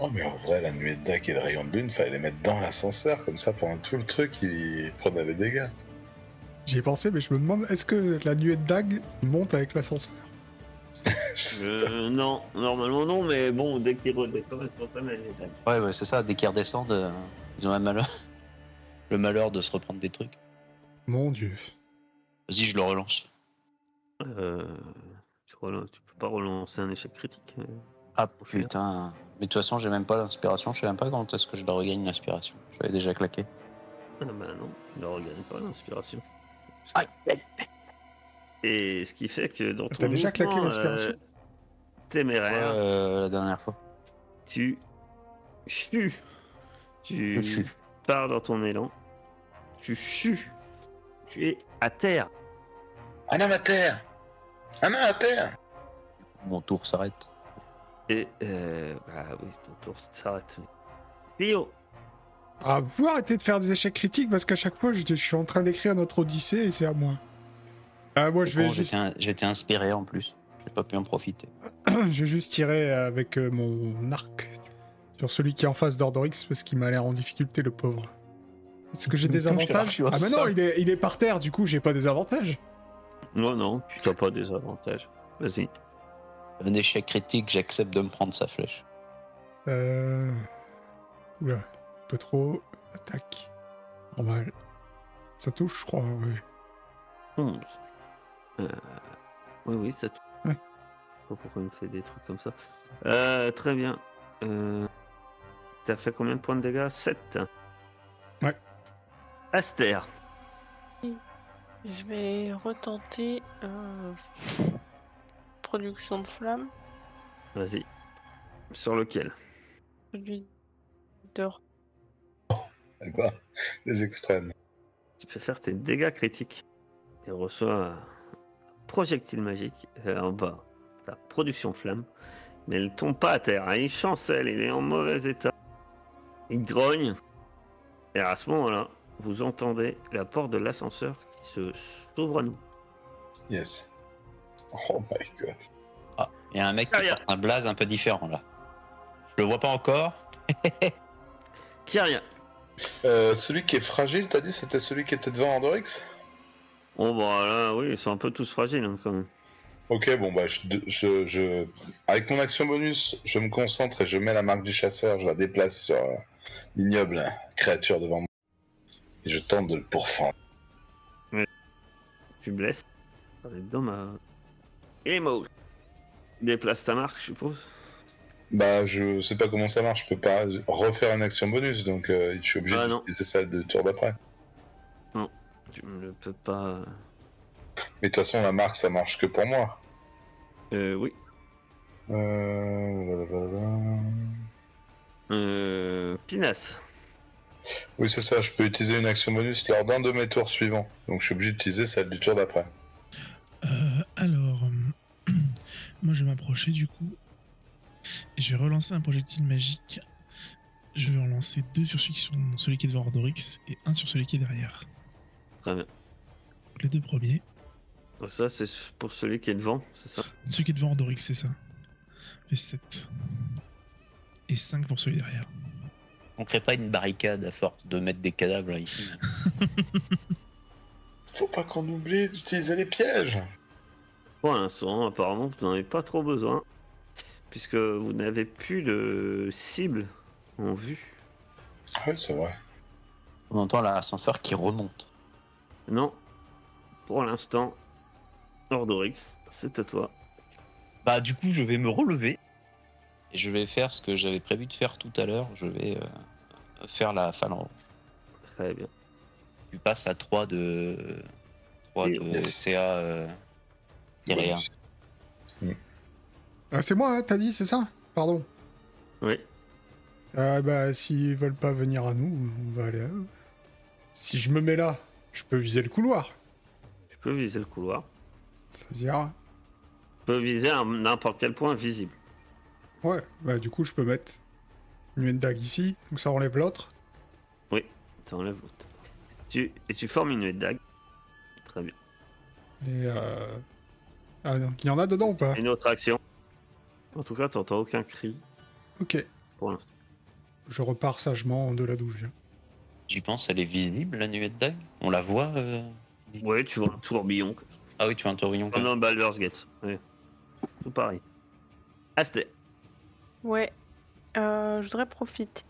Oh mais en vrai, la nuée de dague et le rayon de lune, fallait les mettre dans l'ascenseur, comme ça pendant tout le truc, ils prenaient les dégâts. J'y ai pensé, mais je me demande, est-ce que la nuée de dague monte avec l'ascenseur? Non, normalement non, mais bon, dès qu'il redescend, ils sont pas mal les dagues. Ouais, c'est ça, dès qu'ils redescendent, ils ont le malheur de se reprendre des trucs. Mon dieu. Vas-y, je le relance. Tu peux pas relancer un échec critique. Ah putain. Mais de toute façon, j'ai même pas l'inspiration, je sais même pas quand est-ce que je la regagne l'inspiration. J'avais déjà claqué. Ah bah non, il ne regagne pas l'inspiration. Aïe. Et ce qui fait que dans ton T'as déjà claqué mouvement, l'inspiration téméraire, La dernière fois. tu chues. Tu Je chue. pars dans ton élan. Tu chues. Tu es à terre. Un homme à terre. Un homme à terre. Mon tour s'arrête. Et bah oui, ton tour s'arrête. Clio, Ah, vous pouvez arrêter de faire des échecs critiques parce qu'à chaque fois, je suis en train d'écrire notre Odyssée et c'est à moi. Moi, je vais juste... J'étais inspiré en plus. J'ai pas pu en profiter. je vais juste tirer avec mon arc sur celui qui est en face d'Ordorix parce qu'il m'a l'air en difficulté, le pauvre. Est-ce que j'ai des avantages? Ah, mais non, il est par terre, du coup, j'ai pas des avantages. Non, tu n'as pas des avantages. Vas-y. Un échec critique, j'accepte de me prendre sa flèche. Oula, un peu trop. Attaque. Normal. Ça touche, je crois, ouais. 11. Oui, ça touche. Ouais. Je sais pas pourquoi il me fait des trucs comme ça. Très bien. T'as fait combien de points de dégâts? 7. Ouais. Aster. Je vais retenter production de flamme. Vas-y. Sur lequel? Celui de Quoi? Les extrêmes. Tu peux faire tes dégâts critiques. Et reçois un projectile magique en bas. La production de flamme. Mais elle tombe pas à terre. Hein. Il chancelle, il est en mauvais état. Il grogne. Et à ce moment-là, vous entendez la porte de l'ascenseur qui s'ouvre à nous. Yes. Oh my god. Ah, il y a un mec qui porte un blaze un peu différent là. Je le vois pas encore. Kyria. Celui qui est fragile, t'as dit, c'était celui qui était devant Ordorix? Bon, bah là, oui, ils sont un peu tous fragiles hein, quand même. Ok, bon bah avec mon action bonus, je me concentre et je mets la marque du chasseur, je la déplace sur l'ignoble créature devant moi. Et je tente de le pourfendre. Tu blesses. Ça va être dommage. Il est mort. Déplace ta marque, je suppose. Bah je sais pas comment ça marche, je peux pas refaire une action bonus, donc je suis obligé d'utiliser celle de tour d'après. Non, tu ne peux pas... Mais de toute façon la marque ça marche que pour moi. Oui. Pinas. Oui c'est ça, je peux utiliser une action bonus lors d'un de mes tours suivants, donc je suis obligé d'utiliser celle du tour d'après. Alors, moi je vais m'approcher du coup. Et je vais relancer un projectile magique. Je vais en lancer 2 sur celui qui est devant Ordorix et 1 sur celui qui est derrière. Très bien. Les 2 premiers. Ça, c'est pour celui qui est devant, c'est ça? Celui qui est devant Ordorix, c'est ça. Fait 7. Et 5 pour celui derrière. On crée pas une barricade à force de mettre des cadavres là ici. Faut pas qu'on oublie d'utiliser les pièges. Pour l'instant, apparemment, vous n'en avez pas trop besoin. Puisque vous n'avez plus de cible en vue. Ouais, c'est vrai. On entend l'ascenseur qui remonte. Non. Pour l'instant, Ordorix, c'est à toi. Bah du coup je vais me relever. Et je vais faire ce que j'avais prévu de faire tout à l'heure. Je vais faire la phalange. Très bien. Tu passes à 3 de Yes. CA guerrier. Ah, c'est moi, hein, t'as dit, c'est ça? Pardon. Oui. Bah, s'ils veulent pas venir à nous, on va aller à eux. Si je me mets là, je peux viser le couloir. Tu peux viser le couloir. C'est-à-dire... Tu peux viser n'importe quel point visible. Ouais, bah du coup, je peux mettre une nuée de dague ici, donc ça enlève l'autre. Oui, ça enlève l'autre. Et tu formes une nuée de dague. Très bien. Et ah non, il y en a dedans ou pas? Une autre action. En tout cas, t'entends aucun cri Ok. pour l'instant. Je repars sagement de là d'où je viens. J'y pense, elle est visible la nuée de dague? On la voit Ouais, tu vois un tourbillon. Ah oui, tu vois un tourbillon Comme dans Baldur's Gate. Ouais. Tout pareil. Aster. Ouais. Je voudrais profiter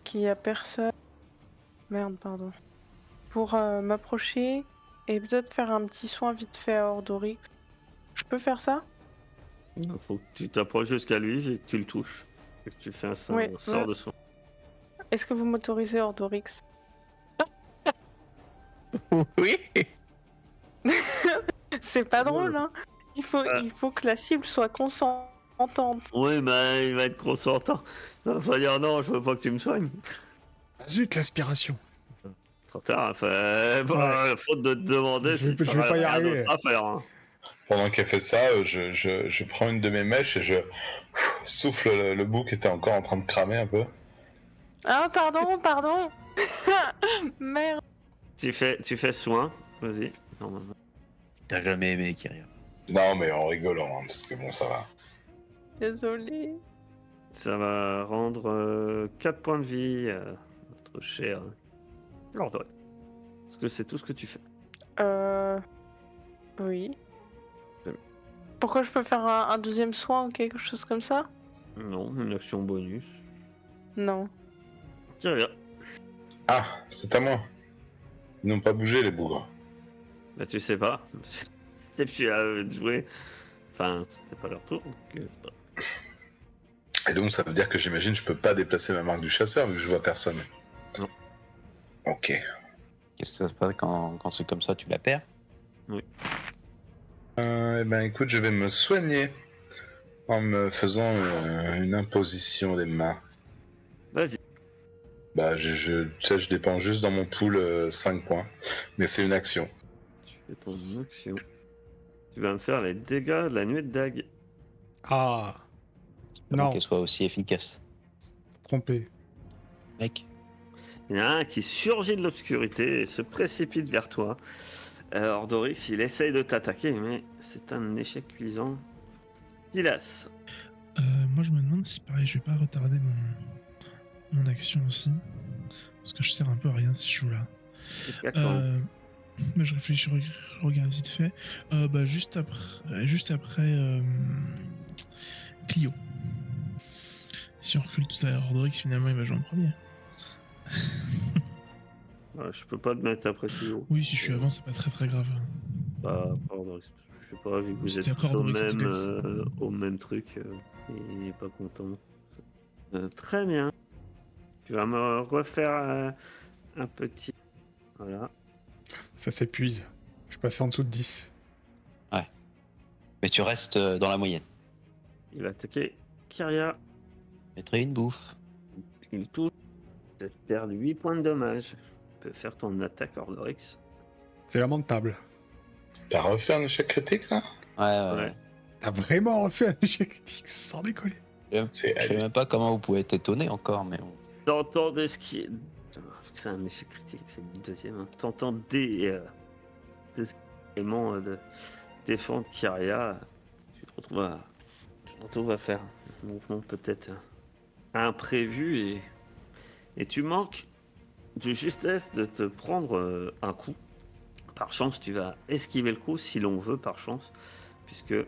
qu'il y a personne. Merde, pardon. Pour m'approcher et peut-être faire un petit soin vite fait à Ordorix. Je peux faire ça? Il faut que tu t'approches jusqu'à lui et que tu le touches. Et que tu fais un sort de soin. Est-ce que vous m'autorisez, Ordorix? Oui. C'est pas drôle, hein? Il faut que la cible soit consentante. Oui, bah il va être consentant. Il va dire non, je veux pas que tu me soignes. Zut, l'aspiration. Trop tard, faute de te demander Je si vais pas y arriver. À faire, hein. Pendant qu'elle fait ça, je prends une de mes mèches et je souffle le bout qui était encore en train de cramer un peu. Ah, pardon. Merde. Tu fais soin, vas-y. Normalement. T'as jamais aimé Kyria. Non, mais en rigolant, hein, parce que bon, ça va. Désolé. Ça va rendre 4 points de vie, notre cher. Alors, ouais. Est-ce que c'est tout ce que tu fais? Oui. Très bien. Pourquoi je peux faire un deuxième soin ou quelque chose comme ça? Non, une action bonus. Non. Tiens, bien. Ah, c'est à moi. Ils n'ont pas bougé, les bougres. Bah, tu sais pas. C'était plus à eux de jouer. Enfin, c'était pas leur tour. Donc, Et donc, ça veut dire que j'imagine je peux pas déplacer ma marque du chasseur vu que je vois personne. Non. Ok. Qu'est-ce que ça se passe quand c'est comme ça, tu la perds? Eh ben, écoute, je vais me soigner en me faisant une imposition des mains. Vas-y. Bah, tu sais, je dépense juste dans mon pool 5 points. Mais c'est une action. Tu fais ton action. Tu vas me faire les dégâts de la nuée de dague. Ah, Avant non, qu'elle soit aussi efficace. trompé. Mec, Il y en a un qui surgit de l'obscurité et se précipite vers toi. Ordorix, il essaye de t'attaquer, mais c'est un échec cuisant. Silas. Moi, je me demande si, pareil, je vais pas retarder mon action aussi. Parce que je sers un peu à rien si je joue là. D'accord. Mais je réfléchis, je regarde vite fait. Bah, juste après Clio. Si on recule tout à l'heure, Ordorix, finalement, il va jouer en premier. Je peux pas te mettre après Clio. Oui, si je suis avant, c'est pas très grave. Pas Ordorix. Je sais pas, vu que vous C'était êtes tous encore Ordorix, en tout au même truc, il est pas content. Très bien. Tu vas me refaire un petit... Voilà. Ça s'épuise. Je suis passé en dessous de 10. mais tu restes dans la moyenne. Il va attaquer Kyria. Mettrai une bouffe. Il touche. Tu perds 8 points de dommage. Tu peux faire ton attaque Ordorix. C'est lamentable. T'as refait un échec critique, là? Ouais. T'as vraiment refait un échec critique sans décoller. Je C'est sais même pas comment vous pouvez être étonné encore, mais bon. T'entends des skis. C'est un échec critique, c'est le deuxième. Hein. T'entends des éléments de défendre Kyria. Tu te retrouves à faire un mouvement peut-être imprévu et tu manques de justesse de te prendre un coup. Par chance, tu vas esquiver le coup si l'on veut, par chance, puisque le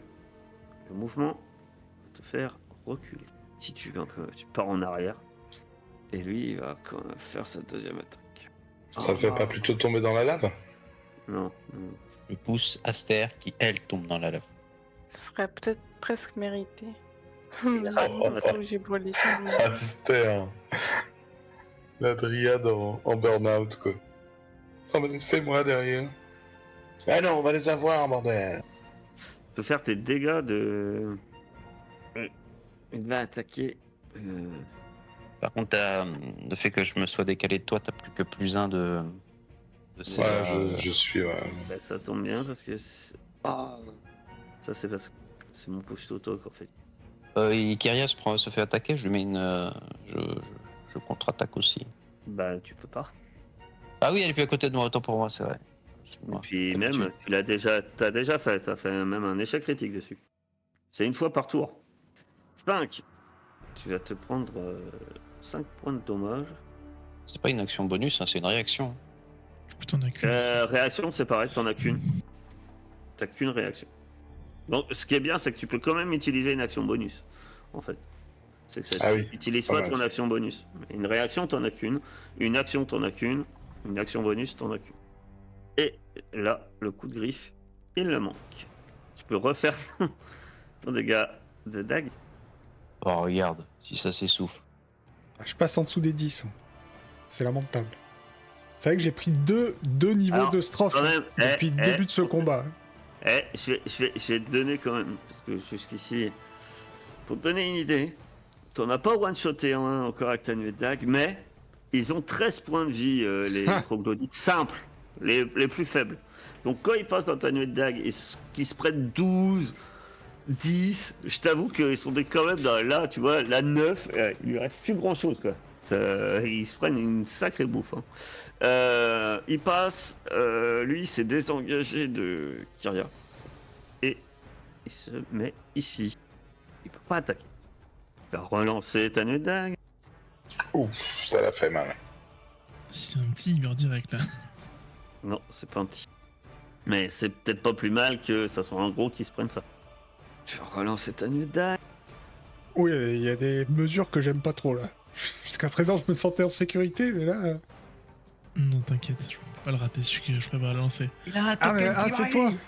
mouvement va te faire reculer. Si tu pars en arrière. Et lui, il va quand même faire sa deuxième attaque. Ça le fait pas plutôt tomber dans la lave? Non. Je pousse Aster qui, elle, tombe dans la lave. Ce serait peut-être presque mérité. J'ai brûlé. Aster. La dryade en burn-out, quoi. Oh, mais laissez-moi derrière. Ah non, on va les avoir, bordel. Tu peux faire tes dégâts de... Il va attaquer... Par contre, le fait que je me sois décalé de toi, t'as plus que +1 de CA. Ouais, je suis... Ouais. Ben, ça tombe bien parce que... Ça c'est parce que c'est mon push to talk en fait. Et Kyria se fait attaquer, je lui mets une... je contre-attaque aussi. Bah tu peux pas. Ah oui, elle est plus à côté de moi, autant pour moi, c'est vrai. Et puis même, t'as déjà fait, t'as fait même un échec critique dessus. C'est une fois par tour. 5. Tu vas te prendre 5 points de dommage. C'est pas une action bonus, hein, c'est une réaction. Du coup, t'en as qu'une. Réaction, c'est pareil, t'en as qu'une. T'as qu'une réaction. Donc ce qui est bien, c'est que tu peux quand même utiliser une action bonus, en fait. C'est que ça Ah oui, utilise pas pas mal, ton ça. action bonus. Une réaction, t'en as qu'une. Une action, t'en as qu'une. Une action bonus, t'en as qu'une. Et là, le coup de griffe, il le manque. Tu peux refaire ton dégât de dague. Oh, regarde, si ça s'essouffle. Ah, je passe en dessous des 10. C'est lamentable. C'est vrai que j'ai pris deux niveaux Alors, de strophe quand même, depuis le début de ce combat. Je vais te donner quand même, parce que jusqu'ici, pour te donner une idée, t'en as pas one-shoté un encore avec ta nuée de dague, mais ils ont 13 points de vie, les troglodytes simples, les plus faibles. Donc quand ils passent dans ta nuée de dague et qu'ils se prennent 12, 10, je t'avoue qu'ils sont quand même dans là, tu vois, la 9, il lui reste plus grand chose quoi. Ils se prennent une sacrée bouffe. Hein. Il passe, lui il s'est désengagé de Kyria. Et il se met ici. Il peut pas attaquer. Il va relancer ta nuit de dague. Ouf, ça l'a fait mal. Si c'est un petit, il meurt direct là. Non, c'est pas un petit. Mais c'est peut-être pas plus mal que ça soit un gros qui se prenne ça. Tu vas relancer ta nuit de dague. Oui, il y a des mesures que j'aime pas trop là. Jusqu'à présent, je me sentais en sécurité, mais là. Non, t'inquiète, je peux pas le rater, je préfère le lancer. Il a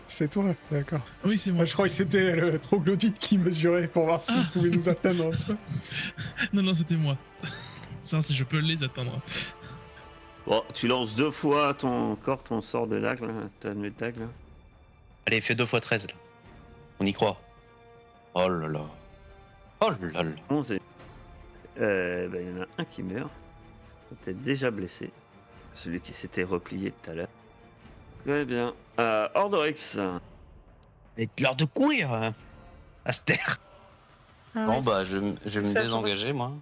C'est toi, d'accord. Oui, c'est moi. Je crois que c'était le troglodyte qui mesurait pour voir s'il pouvait nous atteindre. Non, c'était moi. Ça, si je peux les atteindre. Bon, tu lances 2 fois ton sort de dague, là, ta nuit de dague là. Allez, fais 2 x 13 là. On y croit. Oh là là. Oh là là. 11 et... il y en a un qui meurt. Peut-être déjà blessé. Celui qui s'était replié tout à l'heure. Très bien. Ordorix. Mais l'heure de courir, hein. Aster. Ah Bon oui. bah je vais me Ça, désengager moi.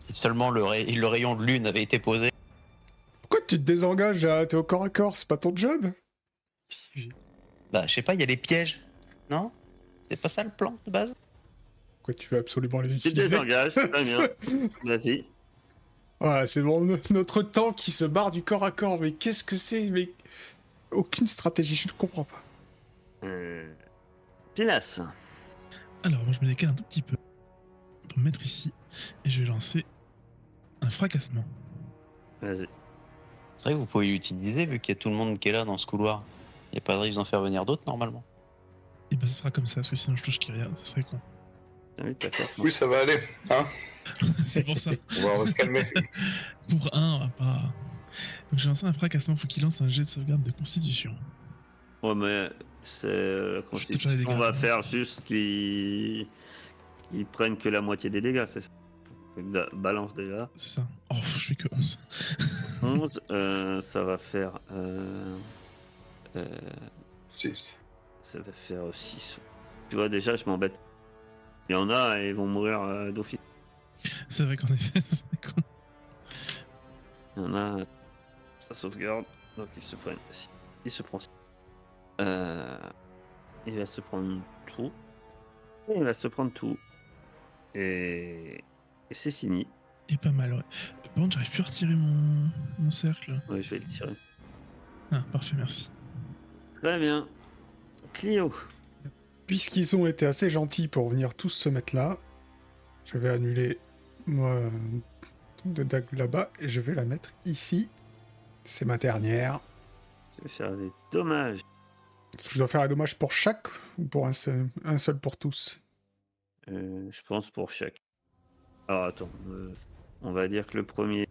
Si seulement le rayon de lune avait été posé. Pourquoi tu te désengages là? T'es au corps à corps, c'est pas ton job? Bah je sais pas, il y a des pièges. Non? C'est pas ça le plan de base? Pourquoi tu veux absolument les Tu te utiliser? désengages, très bien. Vas-y. Voilà, c'est notre temps qui se barre du corps à corps. Mais qu'est-ce que c'est? Mais aucune stratégie, je ne comprends pas. Pilas. Alors, moi, je me décale un tout petit peu pour me mettre ici et je vais lancer un fracassement. Vas-y. C'est vrai que vous pouvez l'utiliser vu qu'il y a tout le monde qui est là dans ce couloir. Il n'y a pas de risque d'en faire venir d'autres normalement. Et ben, ce sera comme ça, parce que sinon je touche Kyria, ça serait con. T'invites ta carte, non. Oui, ça va aller. Hein, C'est pour ça. on va se calmer. Pour un, on va pas. Donc, j'ai lancé un fracassement, faut qu'il lance un jet de sauvegarde de constitution. Ouais, mais c'est la Je te fais les dégâts. constitution. On va faire juste qu'ils prennent que la moitié des dégâts, c'est ça. Balance déjà. C'est ça. Oh, je fais que 11. 11, ça va faire. 6. Ça va faire 6. Tu vois, déjà, je m'embête. Il y en a et ils vont mourir d'office. C'est vrai qu'en effet, c'est con. Il y en a. Ça sauvegarde. Donc il se prend. Il se prend. Il va se prendre tout. Il va se prendre tout. Et c'est fini. Et pas mal, ouais. Par contre, j'arrive plus à retirer mon cercle. Ouais, je vais le tirer. Ah, parfait, merci. Très bien. Clio. Puisqu'ils ont été assez gentils pour venir tous se mettre là, je vais annuler moi truc de dague là-bas et je vais la mettre ici. C'est ma dernière. Je vais faire des dommages. Est-ce que je dois faire un dommage pour chaque ou pour un seul pour tous? Je pense pour chaque. Alors attends. On va dire que le premier,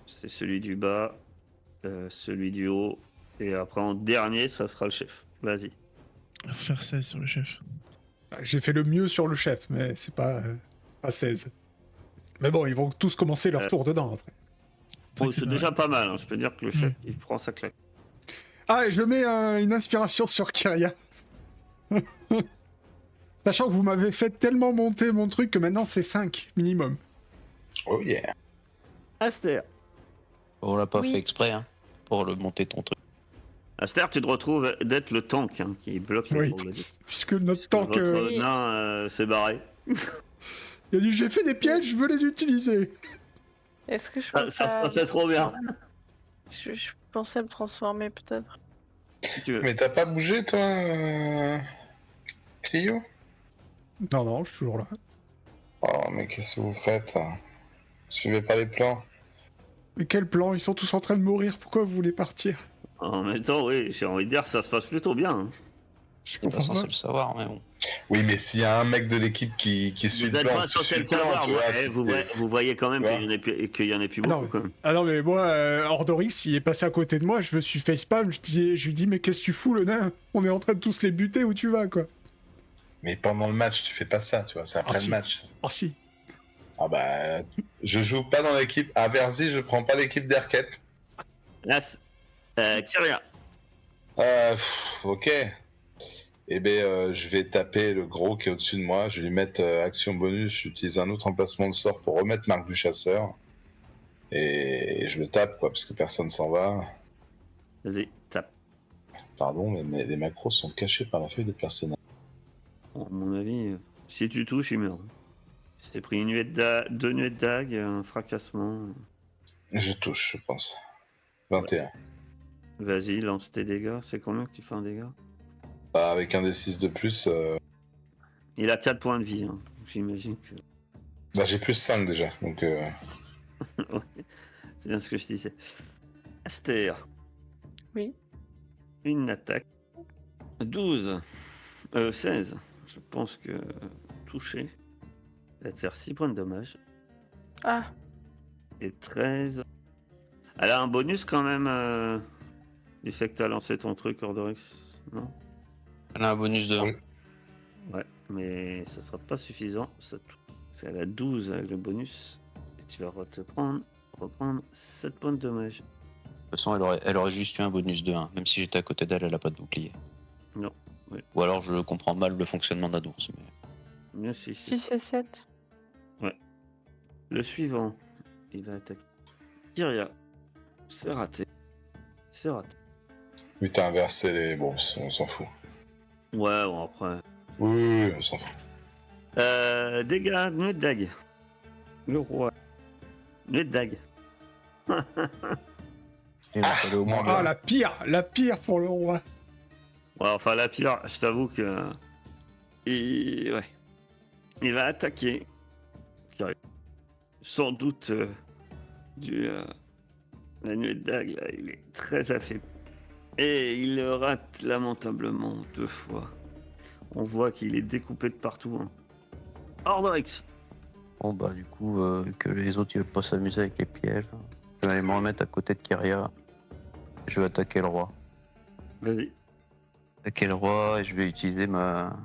c'est celui du bas, celui du haut. Et après en dernier, ça sera le chef. Vas-y. Faut faire 16 sur le chef. J'ai fait le mieux sur le chef, mais c'est pas 16. Mais bon, ils vont tous commencer leur tour dedans après. vrai Bon, que c'est pas déjà mal. pas mal. Hein. Je peux dire que le chef, il prend sa claque. Ah, et je mets une inspiration sur Kyria. Sachant que vous m'avez fait tellement monter mon truc que maintenant c'est 5 minimum. Oh yeah. Aster. On l'a pas Oui. fait exprès hein, pour le monter ton truc. Aster, tu te retrouves d'être le tank hein, qui bloque les Oui, troglodytes. puisque notre tank... Votre nain s'est barré. Il a dit j'ai fait des pièges, je veux les utiliser. Est-ce que je Ça se passait trop bien. Je pensais me transformer peut-être. Si tu veux. Mais t'as pas bougé, toi, Clio? Non, je suis toujours là. Oh, mais qu'est-ce que vous faites? Suivez pas les plans. Mais quel plan? Ils sont tous en train de mourir, pourquoi vous voulez partir? En même temps, oui, j'ai envie de dire que ça se passe plutôt bien. Hein. Je On est pas comprends censé pas. le savoir, mais bon. Oui, mais s'il y a un mec de l'équipe qui suit Vous le n'êtes plan, pas tu censé suis le savoir. tu vois, Vous voyez quand même Ouais. qu'il y en ait plus Ah non, beaucoup. Quand même. Ah non, mais moi, Ordorix, il est passé à côté de moi, je me suis facepalm, je lui dis mais qu'est-ce que tu fous le nain? On est en train de tous les buter, où tu vas quoi? Mais pendant le match, tu fais pas ça, tu vois, c'est après Ah, le si. match. Oh si. Ah bah, je joue pas dans l'équipe. À Verzi, je prends pas l'équipe d'Erkep. Là, Kyria. Ok. Eh ben, je vais taper le gros qui est au-dessus de moi. Je vais lui mettre action bonus. J'utilise un autre emplacement de sort pour remettre Marc du Chasseur. Et je le tape, quoi, parce que personne s'en va. Vas-y, tape. Pardon, mais les macros sont cachés par la feuille de personnage. Bon, à mon avis, si tu touches, il meurt. Je t'ai pris deux nuées de dague, un fracassement. Je touche, je pense. Ouais. 21. Vas-y, lance tes dégâts. C'est combien que tu fais un dégât? Bah, avec un D6 de plus, Il a 4 points de vie, hein. J'imagine que... bah, j'ai plus 5 déjà. Donc, Ouais, c'est bien ce que je disais. Aster, Oui. une attaque. 12. 16. Je pense que toucher. Elle va te faire 6 points de dommage. Ah, Et 13. Elle a un bonus quand même. Du fait que t'as lancé ton truc, Ordorix. Non? Elle a un bonus de 1. Oui. Ouais, mais ça sera pas suffisant. C'est à la 12 avec le bonus. Et tu vas reprendre 7 points de dommage. De toute façon, elle aurait juste eu un bonus de 1. Même si j'étais à côté d'elle, elle a pas de bouclier. Non. Oui. Ou alors je comprends mal le fonctionnement d'un ours. Mais... Bien si. 6 et 7. Le suivant, il va attaquer. Kyria. C'est raté. C'est raté. oui, t'as inversé les. Bon, on s'en fout. Ouais, bon après. Oui, on s'en fout. Dégâts, nuée de dague. Le roi. Nuée de dague. Il en fallait au moins Ah, bien. la pire pour le roi. Ouais, enfin, la pire, je t'avoue que. Ouais. Il va attaquer. Kyria. Sans doute la nuée de dague, là, il est très affaibli. Et il le rate lamentablement 2 fois. On voit qu'il est découpé de partout. Hein. Ordorix. Bon bah du coup, que les autres ils veulent pas s'amuser avec les pièges. Je vais aller me remettre à côté de Kyria. Je vais attaquer le roi. Vas-y. Attaquer le roi et je vais utiliser ma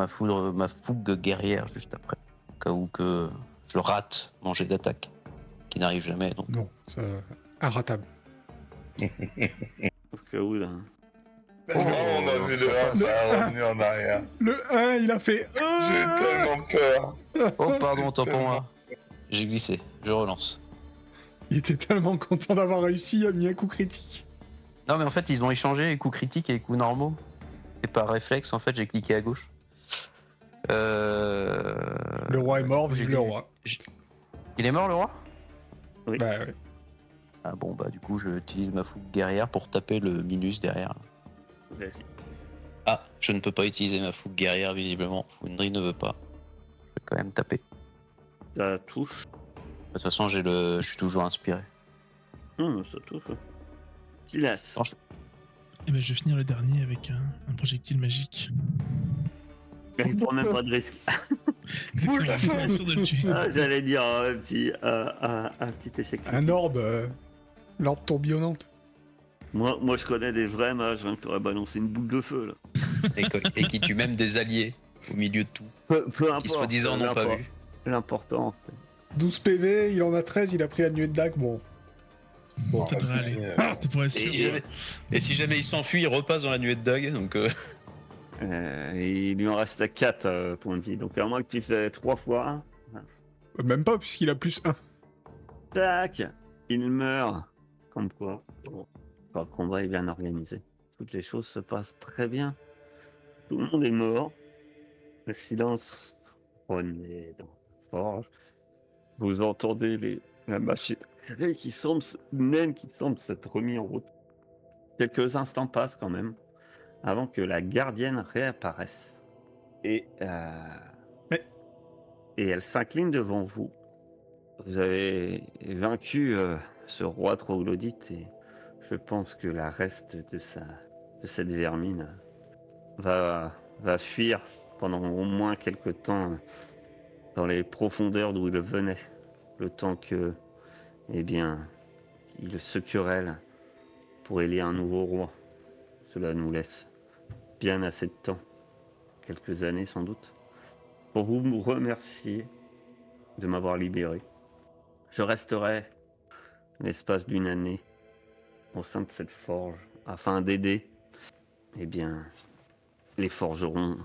fougue guerrière juste après. Au cas où que je rate mon jet d'attaque. Qui n'arrive jamais donc. Non, c'est inratable. Au cas où, là. Oh, on a vu le 1, ça a revenu en arrière. Le 1, il a fait. J'ai tellement peur. Oh pardon, autant pour moi. J'ai glissé, je relance. Il était tellement content d'avoir réussi, il a mis un coup critique. Non mais en fait ils ont échangé les coups critiques et les coups normaux. Et par réflexe en fait j'ai cliqué à gauche. Le roi est mort, j'ai vive dit- le roi. Il est mort le roi? Oui. Bah ouais. Ah bon bah du coup je utilise ma fougue guerrière pour taper le minus derrière. Vas-y. Ah, je ne peux pas utiliser ma fougue guerrière visiblement. Foundry ne veut pas. Je vais quand même taper. Ça touche. De toute façon je suis toujours inspiré. Ça touche. Silas. Non, je- Et ben, je vais finir le dernier avec un projectile magique. Il prend même pas de risque. Exactement, c'est sûr de le tuer. Ah, j'allais dire un petit échec. Un orbe. L'orbe tourbillonnante. Moi, je connais des vrais mages qui auraient balancé une boule de feu, là. et qui tue même des alliés au milieu de tout. Peu importe. Qui soi-disant n'ont pas vu. L'important. 12 PV, il en a 13, il a pris la nuée de dague. Bon, Bon, Ça devrait vas-y, aller. C'était pour être Et, sûr. et si jamais il s'enfuit, il repasse dans la nuée de dague. Donc Il lui en reste à 4 points de vie. Donc, à moins que tu faisais 3 fois 1. même pas, puisqu'il a plus 1. Tac. Il meurt. Comme quoi. Bon. Le combat est bien organisé. Toutes les choses se passent très bien. Tout le monde est mort. Le silence renaît dans la forge. Vous entendez la machinerie qui semble s'être remis en route. Quelques instants passent quand même avant que la gardienne réapparaisse. Et elle s'incline devant vous. Vous avez vaincu ce roi troglodyte et je pense que la reste de cette vermine va fuir pendant au moins quelques temps dans les profondeurs d'où il venait. Le temps que, eh bien, il se querelle pour élire un nouveau roi. Cela nous laisse bien assez de temps, quelques années sans doute, pour vous remercier de m'avoir libéré. Je resterai l'espace d'une année au sein de cette forge afin d'aider, eh bien, les forgerons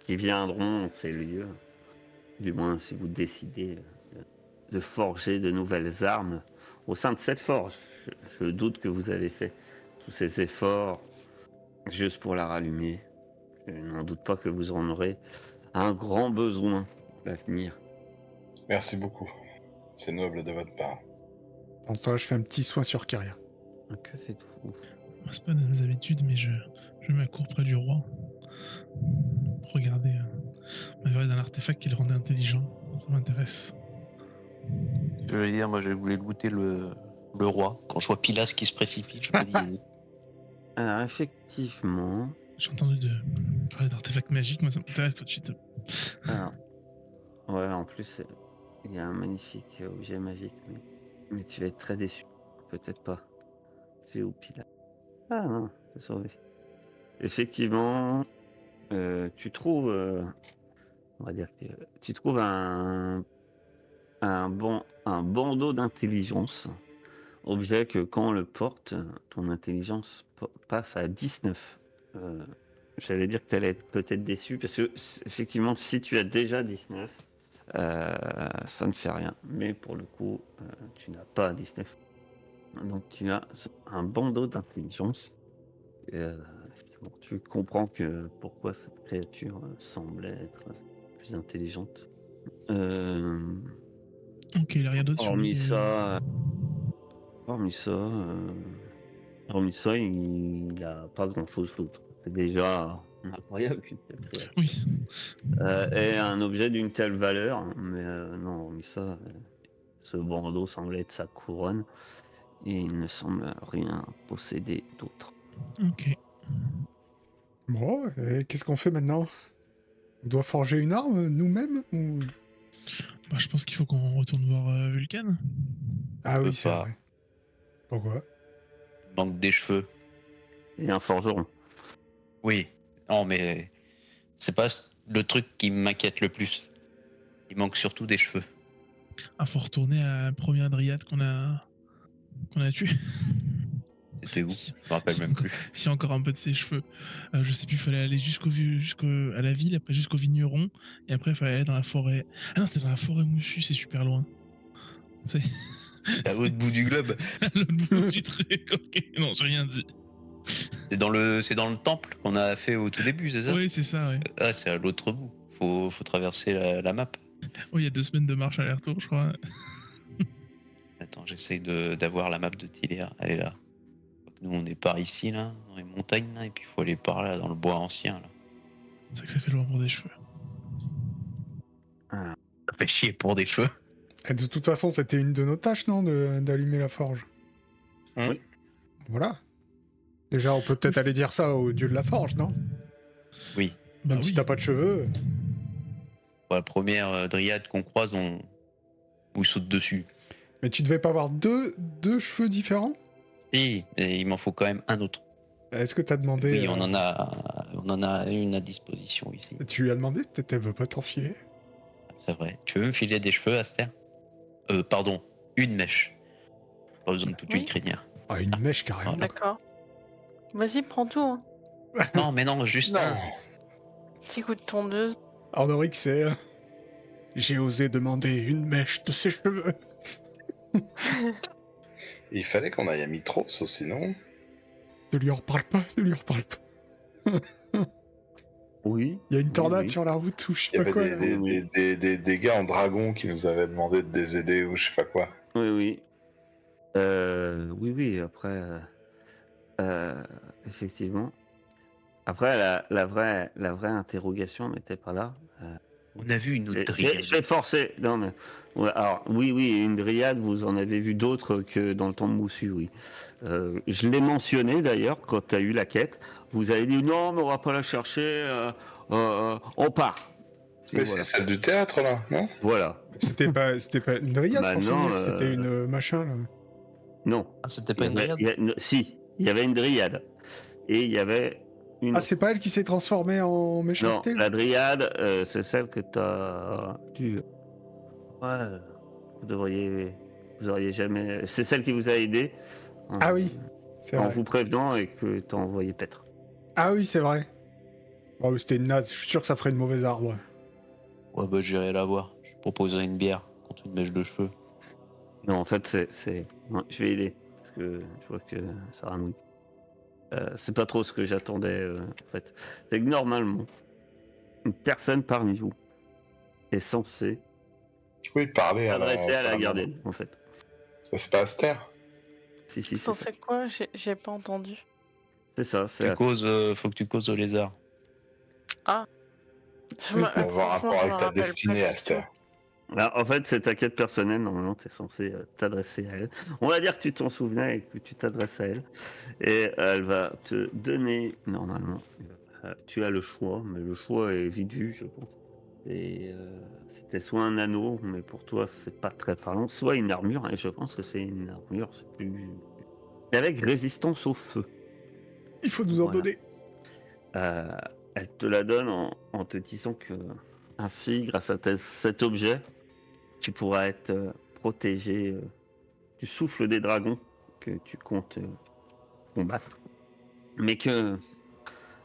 qui viendront en ces lieux, du moins si vous décidez de forger de nouvelles armes au sein de cette forge. Je doute que vous avez fait tous ces efforts juste pour la rallumer. Je n'en doute pas que vous en aurez un grand besoin à l'avenir. Merci beaucoup. C'est noble de votre part. En ce temps-là, je fais un petit soin sur Kyria. Que c'est fou. Moi, c'est pas de mes habitudes, mais je m'accours près du roi. Regardez, on m'avait d'un artefact qui le rendait intelligent. Ça m'intéresse. Je veux dire, moi je voulais goûter le roi. Quand je vois Pilas qui se précipite, je me dis. Alors, effectivement. J'ai entendu parler d'artefacts magiques, moi ça m'intéresse tout de suite. Alors, ouais, en plus, il y a un magnifique objet magique, mais tu vas être très déçu. Peut-être pas. C'est au pile. Ah non, t'es sauvé. Effectivement, tu trouves, on va dire que tu trouves un bandeau d'intelligence. Objet que quand on le porte, ton intelligence passe à 19. J'allais dire que tu allais être peut-être déçu, parce que effectivement, si tu as déjà 19, ça ne fait rien. Mais pour le coup, tu n'as pas 19. Donc tu as un bandeau d'intelligence. Effectivement, tu comprends que pourquoi cette créature semblait être plus intelligente. Ok, il a rien d'autre sur lui. Hormis ça, il n'a pas grand-chose d'autre. C'est déjà incroyable qu'une telle créature. Oui. Et un objet d'une telle valeur, mais non, hormis ça, ce bandeau semble être sa couronne et il ne semble rien posséder d'autre. Ok. Bon, et qu'est-ce qu'on fait maintenant? On doit forger une arme nous-mêmes ou... Bah, je pense qu'il faut qu'on retourne voir Vulcan. Ah peut oui, c'est pas. vrai. Pourquoi? Il manque des cheveux. Et un forgeron. Oui. Non, mais c'est pas le truc qui m'inquiète le plus. Il manque surtout des cheveux. Ah, faut retourner à la première dryade qu'on a tuée. C'était où? Si- Je me rappelle si même encore- plus. Si encore un peu de ses cheveux. Je sais plus, il fallait aller à la ville, après jusqu'au vigneron, et après il fallait aller dans la forêt. Ah non, c'était dans la forêt moussue, c'est super loin. C'est C'est à l'autre bout du globe. c'est à l'autre bout du truc. Ok, non, j'ai rien dit. C'est dans le temple qu'on a fait au tout début, c'est ça? Oui, c'est ça, ouais. Ah, c'est à l'autre bout. Faut traverser la map. Oh, il y a 2 semaines de marche aller-retour, je crois. Attends, j'essaye d'avoir la map de Tiléa. Elle est là. Nous, on est par ici, là, dans les montagnes, là, et puis il faut aller par là, dans le bois ancien, là. C'est vrai que ça fait loin pour des cheveux. Ça fait chier pour des cheveux. Et de toute façon, c'était une de nos tâches, non, d'allumer la forge. Oui. Voilà. Déjà, on peut peut-être aller dire ça au dieu de la forge, non? Oui. Bah Même si oui. t'as pas de cheveux. Pour la première dryade qu'on croise, on saute dessus. Mais tu devais pas avoir deux cheveux différents? Et il m'en faut quand même un autre. Est-ce que t'as demandé... Oui, on en a une à disposition ici. Tu lui as demandé? Peut-être elle veut pas t'en filer. C'est vrai. Tu veux me filer des cheveux, Aster? Pardon, une mèche. Pas besoin de toute Oui. une crinière. Ah, une mèche, carrément. D'accord. Vas-y, prends tout. Hein. Non, mais non, juste Non. un. Petit coup de tondeuse. Ardoric, c'est... J'ai osé demander une mèche de ses cheveux. Il fallait qu'on aille à Mitros aussi, non? Ne lui en reparle pas, ne lui en reparle pas. Oui. Il y a une tornade oui. sur la route ou je sais Il y pas avait quoi. là. des gars en dragon qui nous avaient demandé de les aider ou je sais pas quoi. Oui. Oui, après, effectivement. Après, la vraie interrogation n'était pas là. On a vu une autre dryade. J'ai forcé. Non, mais. Ouais, alors, oui, une dryade, vous en avez vu d'autres que dans le temps de Moussu, oui. Je l'ai mentionné d'ailleurs quand tu as eu la quête. Vous avez dit non, mais on va pas la chercher, on part. Et Mais voilà. c'est celle du théâtre là, non? Voilà. C'était pas une dryade Bah pour non, finir, c'était une machin là. Non. Ah, c'était pas une dryade? Si, il y avait une dryade. Et il y avait une. Ah, c'est pas elle qui s'est transformée en Non, méchanceté là la dryade, c'est celle que t'as dû. Ouais, vous auriez jamais. C'est celle qui vous a aidé. Ah oui, c'est En vrai. vous prévenant et que t'as envoyé paître. Ah oui, c'est vrai. Oh, c'était une naze, je suis sûr que ça ferait une mauvaise arbre. Ouais, bah j'irai la voir. Je proposerai une bière contre une mèche de cheveux. Non, en fait, ouais, je vais aider. Parce que je vois que ça ramouille. C'est pas trop ce que j'attendais, en fait. C'est que normalement, une personne parmi vous est censée Oui, parler à la s'adresser à la salamandre. gardienne, en fait. Ça, c'est pas Aster? Si, c'est ça. Censé quoi? J'ai pas entendu. C'est ça, c'est Faut que tu causes au lézard. Je Oui, me- pour avoir franchement, rapport je avec me ta rappelle pas destinée, du Aster. tout. Bah, en fait, c'est ta quête personnelle. Normalement, tu es censé t'adresser à elle. On va dire que tu t'en souvenais et que tu t'adresses à elle. Et elle va te donner, normalement, tu as le choix, mais le choix est vite vu, je pense. Et c'était soit un anneau, mais pour toi, c'est pas très parlant, soit une armure, et je pense que c'est une armure, c'est plus. Et avec résistance au feu. Il faut nous en Voilà. donner. Euh, Elle te la donne en te disant que, ainsi, grâce à cet objet, tu pourras être protégé du souffle des dragons que tu comptes combattre. Mais que,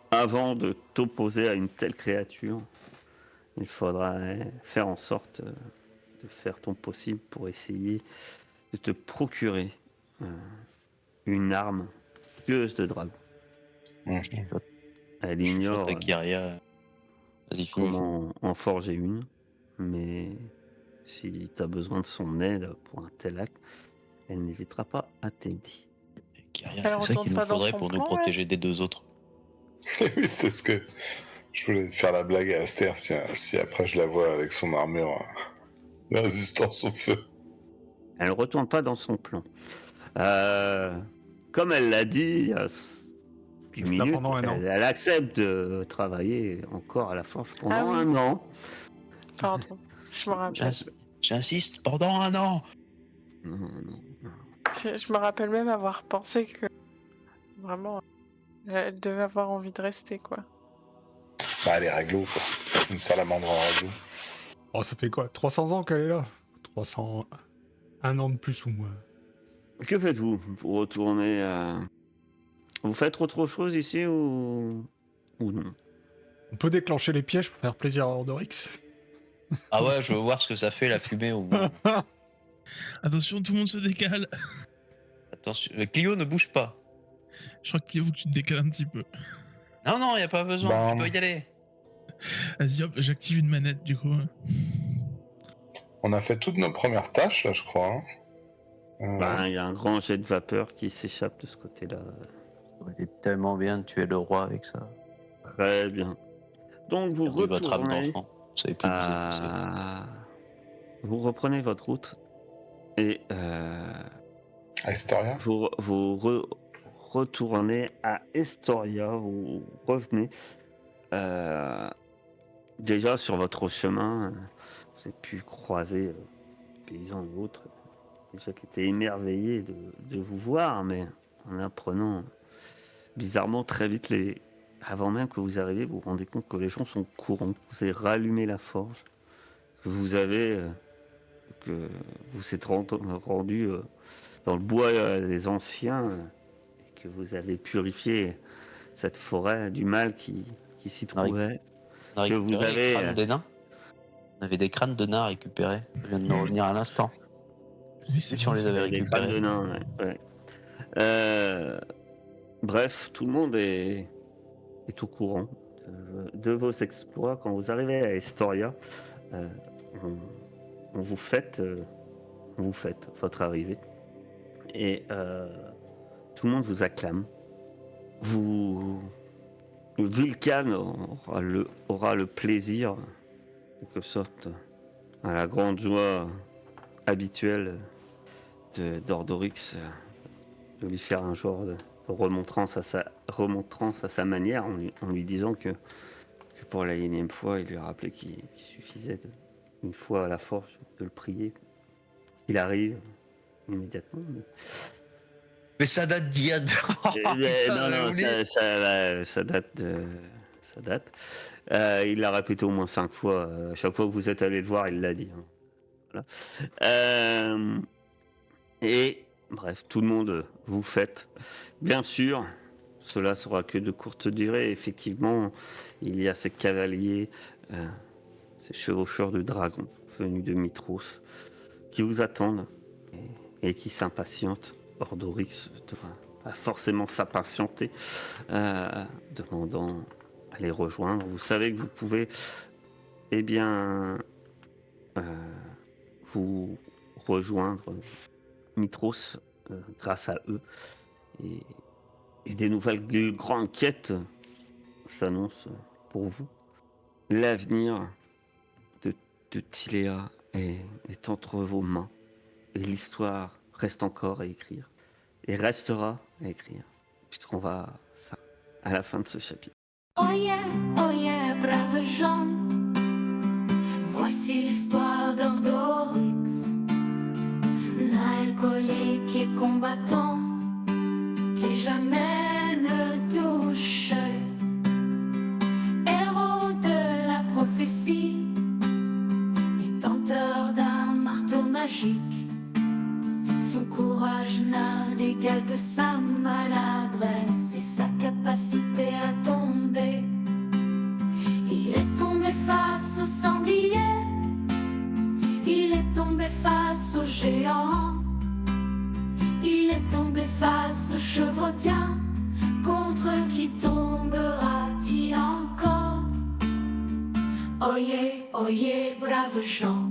avant de t'opposer à une telle créature, il faudra faire en sorte de faire ton possible pour essayer de te procurer euh, une arme tueuse de dragon. Mhm. Elle Je suis ignore avec Kyria. Vas-y, finis. comment en forger une, mais si tu as besoin de son aide pour un tel acte, elle n'hésitera pas à t'aider. Kyria, Elle c'est ça retourne qu'il nous pas dans faudrait son pour nous plan, protéger des deux autres. Oui, c'est ce que je voulais faire la blague à Aster si après je la vois avec son armure de résistance au feu. Elle ne retourne pas dans son plan. Comme elle l'a dit il y a 10 C'est là minutes, pendant un an. elle accepte de travailler encore à la forge pendant Ah oui. un an. Pardon, je me rappelle. J'insiste, pendant un an. Non, non. Je me rappelle même avoir pensé que vraiment, elle devait avoir envie de rester, quoi. Bah, elle est réglo, quoi. Une salamandre en réglo. Oh, ça fait quoi 300 ans qu'elle est là 300... Un an de plus ou moins. Que faites-vous? Vous retournez à... Vous faites autre chose ici ou non? On peut déclencher les pièges pour faire plaisir à Ordorix. Ah ouais, je veux voir ce que ça fait la fumée au moins. Attention, tout le monde se décale. Attention, Clio ne bouge pas. Je crois qu'il faut que tu te décales un petit peu. Non, non, y a pas besoin, Bah, tu peux y aller. Vas-y, hop, j'active une manette du coup. On a fait toutes nos premières tâches, là, je crois. Hein. Ben, il y a un grand jet de vapeur qui s'échappe de ce côté-là. Ça aurait été tellement bien de tuer le roi avec ça. Très bien. Donc vous Perdu votre âme retournez d'enfant. Vous savez plus qui vous êtes. à... Vous reprenez votre route et À Historia. vous retournez à Estoria. Vous revenez. Déjà sur votre chemin, vous avez pu croiser paysans et autres, déjà qui étaient émerveillés de vous voir, mais en apprenant bizarrement très vite, avant même que vous arriviez, vous vous rendez compte que les gens sont courants. Vous avez rallumé la forge, que vous êtes rendu dans le bois des anciens, et que vous avez purifié cette forêt du mal qui s'y trouvait. On a que vous récupéré les avez, crânes des nains. On avait des crânes de nains à récupérer. Ça vient de nous revenir à l'instant. Oui, c'est Si on vrai, les ça. avait Des crânes de récupérés. nains, ouais. Bref, tout le monde est au courant de vos exploits. Quand vous arrivez à Estoria, euh, on vous fête votre arrivée. Et tout le monde vous acclame. Vulcan aura le plaisir, en quelque sorte, à la grande joie habituelle d'Ordorix, de lui faire un genre de remontrance à sa manière, en lui disant que pour la énième fois, il lui a rappelé qu'il suffisait une fois à la forge de le prier. Il arrive immédiatement. Mais ça date d'il y a 2 ans. Non, ça date. Ça date. Il l'a répété au moins 5 fois. À chaque fois que vous êtes allé le voir, il l'a dit. Hein. Voilà. Et bref, tout le monde vous fête. Bien sûr, cela sera que de courte durée. Effectivement, il y a ces cavaliers, ces chevaucheurs de dragons venus de Mitros qui vous attendent. Et et qui s'impatientent. Ordorix va forcément s'impatienter, demandant à les rejoindre. Vous savez que vous pouvez, eh bien, vous rejoindre Mitros grâce à eux. Et des nouvelles grandes quêtes s'annoncent pour vous. L'avenir de Tiléa est entre vos mains. Et l'histoire reste encore à écrire. Et restera à écrire. Puisqu'on va ça à la fin de ce chapitre. Oh yeah, brave gens. Voici l'histoire d'Ordorix, un alcoolique et combattant qui jamais ne touche. Héros de la prophétie, détenteur d'un marteau magique. Son courage n'a d'égal que sa maladresse et sa capacité à tomber. Il est tombé face au sanglier, il est tombé face au géant, il est tombé face au chevrotien. Contre qui tombera-t-il encore? Oyez, braves gens.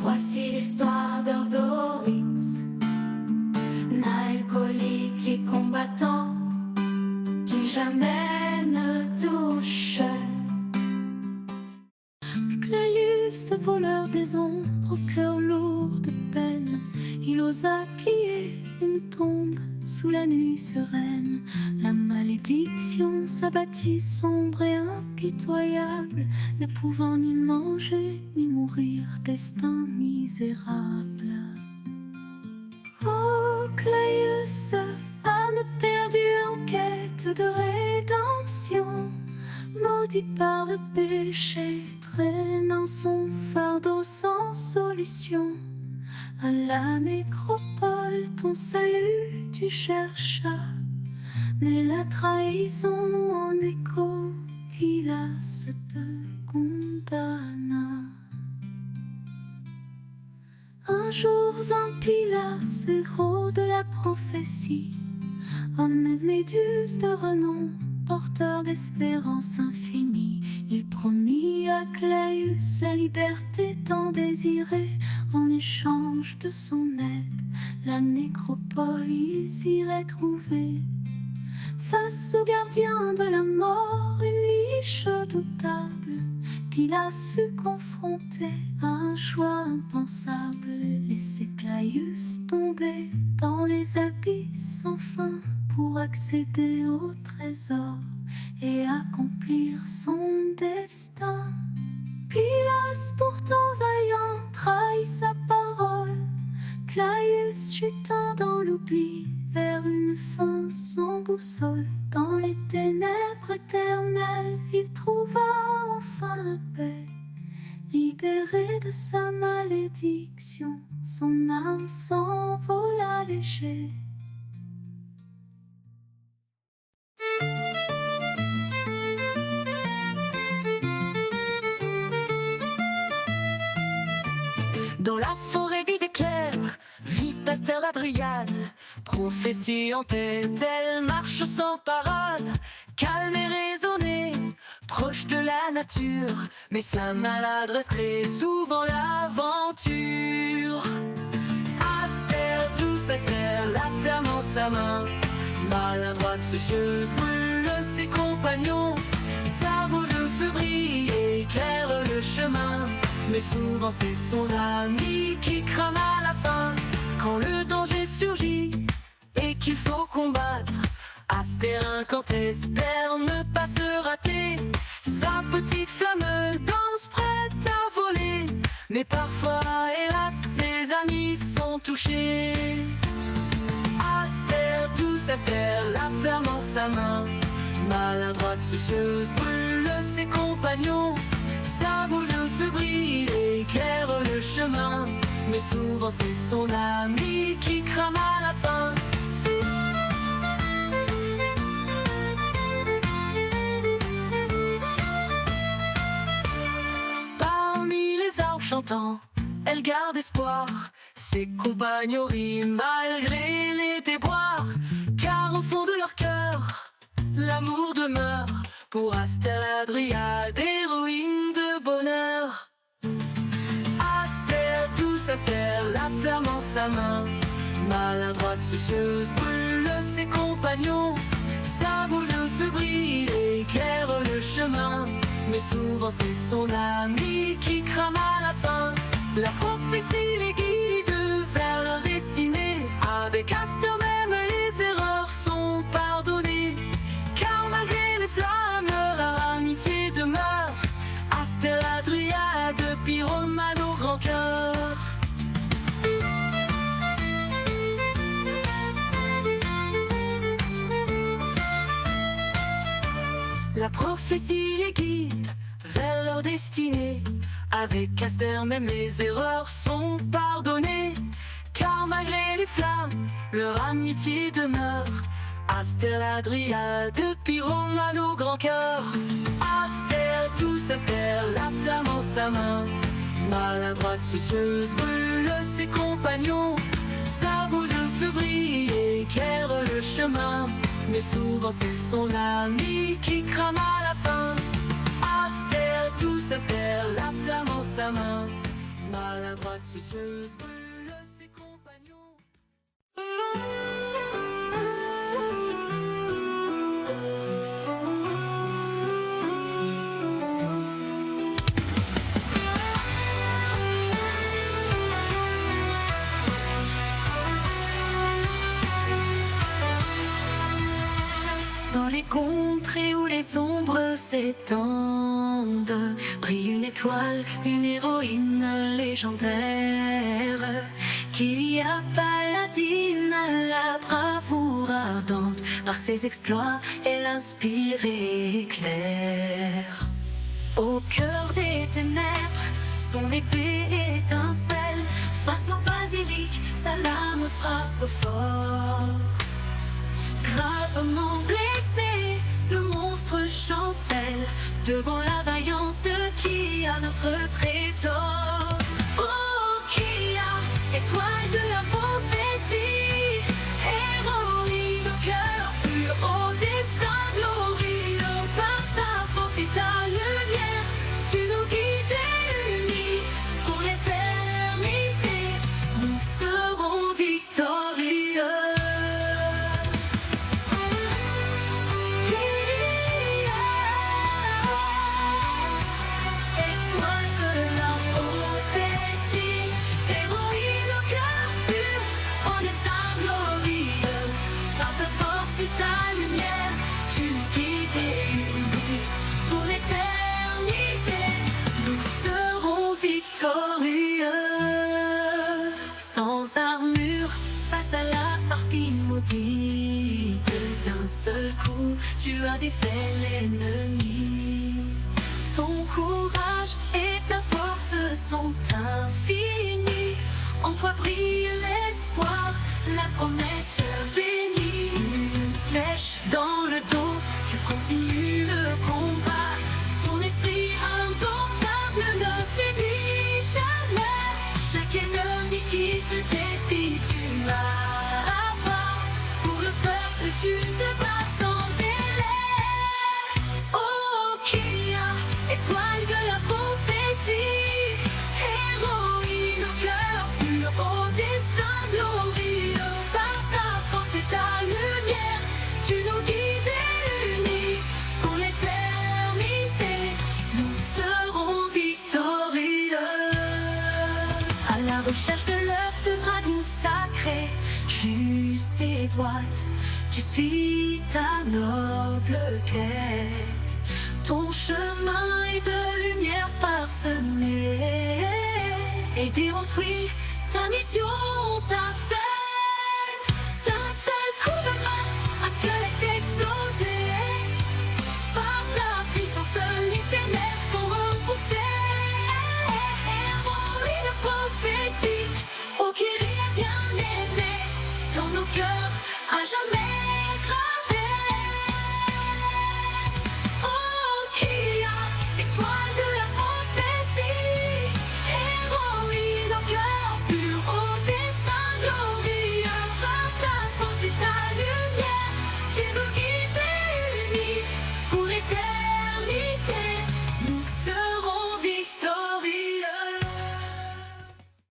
Voici l'histoire d'Ordorix, un alcoolique et combattant qui jamais ne touche. Claius, voleur des ombres, au cœur lourd de peine, il osa piller une tombe sous la nuit sereine. La malédiction s'abattit sombre et impitoyable, ne pouvant ni manger ni mourir, destin misérable. Oh Claius, âme perdue en quête de rédemption, maudit par le péché, traînant son fardeau sans solution. À la nécropole, ton salut tu cherchas, mais la trahison en écho, Pilas te condamna. Un jour vint Pilas, héros de la prophétie, homme et méduse de renom, porteur d'espérance infinie. Il promit à Claius la liberté tant désirée. En échange de son aide, la nécropole ils iraient trouver. Face au gardien de la mort, une niche redoutable, Pilas fut confronté à un choix impensable. Laisser Claius tomber dans les abysses sans fin pour accéder au trésor et accomplir son destin. Pilas, pourtant vaillant, trahit sa parole. Claius chutant dans l'oubli vers une fin sans boussole. Dans les ténèbres éternelles, il trouva enfin la paix. Libéré de sa malédiction, son âme s'envola léger. Dans la forêt vivait Claire, vit Aster la dryade. Prophétie en tête, elle marche sans parade. Calme et raisonnée, proche de la nature, mais sa maladresse crée souvent l'aventure. Aster, douce Aster, la flamme en sa main, maladroite, soucieuse, brûle ses compagnons. Sa boule de feu brille et éclaire le chemin, mais souvent c'est son ami qui crame à la fin. Quand le danger surgit et qu'il faut combattre, Aster incante, espère ne pas se rater. Sa petite flamme danse prête à voler, mais parfois, hélas, ses amis sont touchés. Aster, douce Aster, la flamme en sa main, maladroite, soucieuse, brûle ses compagnons. Sa boule de feu brille et éclaire le chemin, mais souvent c'est son ami qui crame à la fin. Parmi les arbres chantants, elle garde espoir. Ses compagnons rient malgré les déboires, car au fond de leur cœur, l'amour demeure. Pour Astéladriade, héroïne de bonheur. Astère, douce Astère, la flamme en sa main, maladroite, soucieuse, brûle ses compagnons. Sa boule de feu brille et éclaire le chemin, mais souvent c'est son ami qui crame à la fin. La prophétie les guide vers leur destinée. Avec Astère même les erreurs sont pardonnées, car malgré les flammes leur amitié demeure. Astéladriade, pyromane au grand cœur. La prophétie les guide vers leur destinée. Avec Astère même les erreurs sont pardonnées, car malgré les flammes leur amitié demeure. Astéladriade, pyromane au grand cœur. Astère, douce Astère, la flamme en sa main, maladroite, soucieuse, brûle ses compagnons. Sa boule de feu brille et éclaire le chemin, mais souvent c'est son ami qui crame à la fin. Astère, douce Astère, la flamme en sa main, maladroite, soucieuse, brûle ses compagnons. Dans les contrées où les ombres s'étendent, brille une étoile, une héroïne légendaire, qui a paladine à la bravoure ardente. Par ses exploits, elle inspire et éclaire. Au cœur des ténèbres, son épée étincelle. Face au basilic, sa lame frappe fort. Gravement blessé, le monstre chancelle devant la vaillance de qui a notre trésor. Oh, qui a étoile de la prophétie, héroïne au cœur pur, au destin glorieux. Par ta force et ta lumière, tu nous guides unis pour l'éternité. Nous serons victorieux. Sans armure, face à la harpie maudite, d'un seul coup, tu as défait l'ennemi. Ton courage et ta force sont infinis. En toi brille l'espoir, la promesse bénie. Une flèche dans le dos, tu continues le combat. Ton esprit indomptable ne faiblit jamais. Chaque ennemi qui te défie, tu m'abat. Pour le peuple, tu te bats sans délai. Oh, Kia, étoile de la prophétie, héroïne au cœur pur, au destin glorieux. Par ta force et ta lumière, tu nous guides unis pour l'éternité. Nous serons victorieux. À la recherche de l'œuf de dragon sacré, juste et droite, tu suis ta noble quête. Ton chemin est de lumière parsemé. Aider autrui, ta mission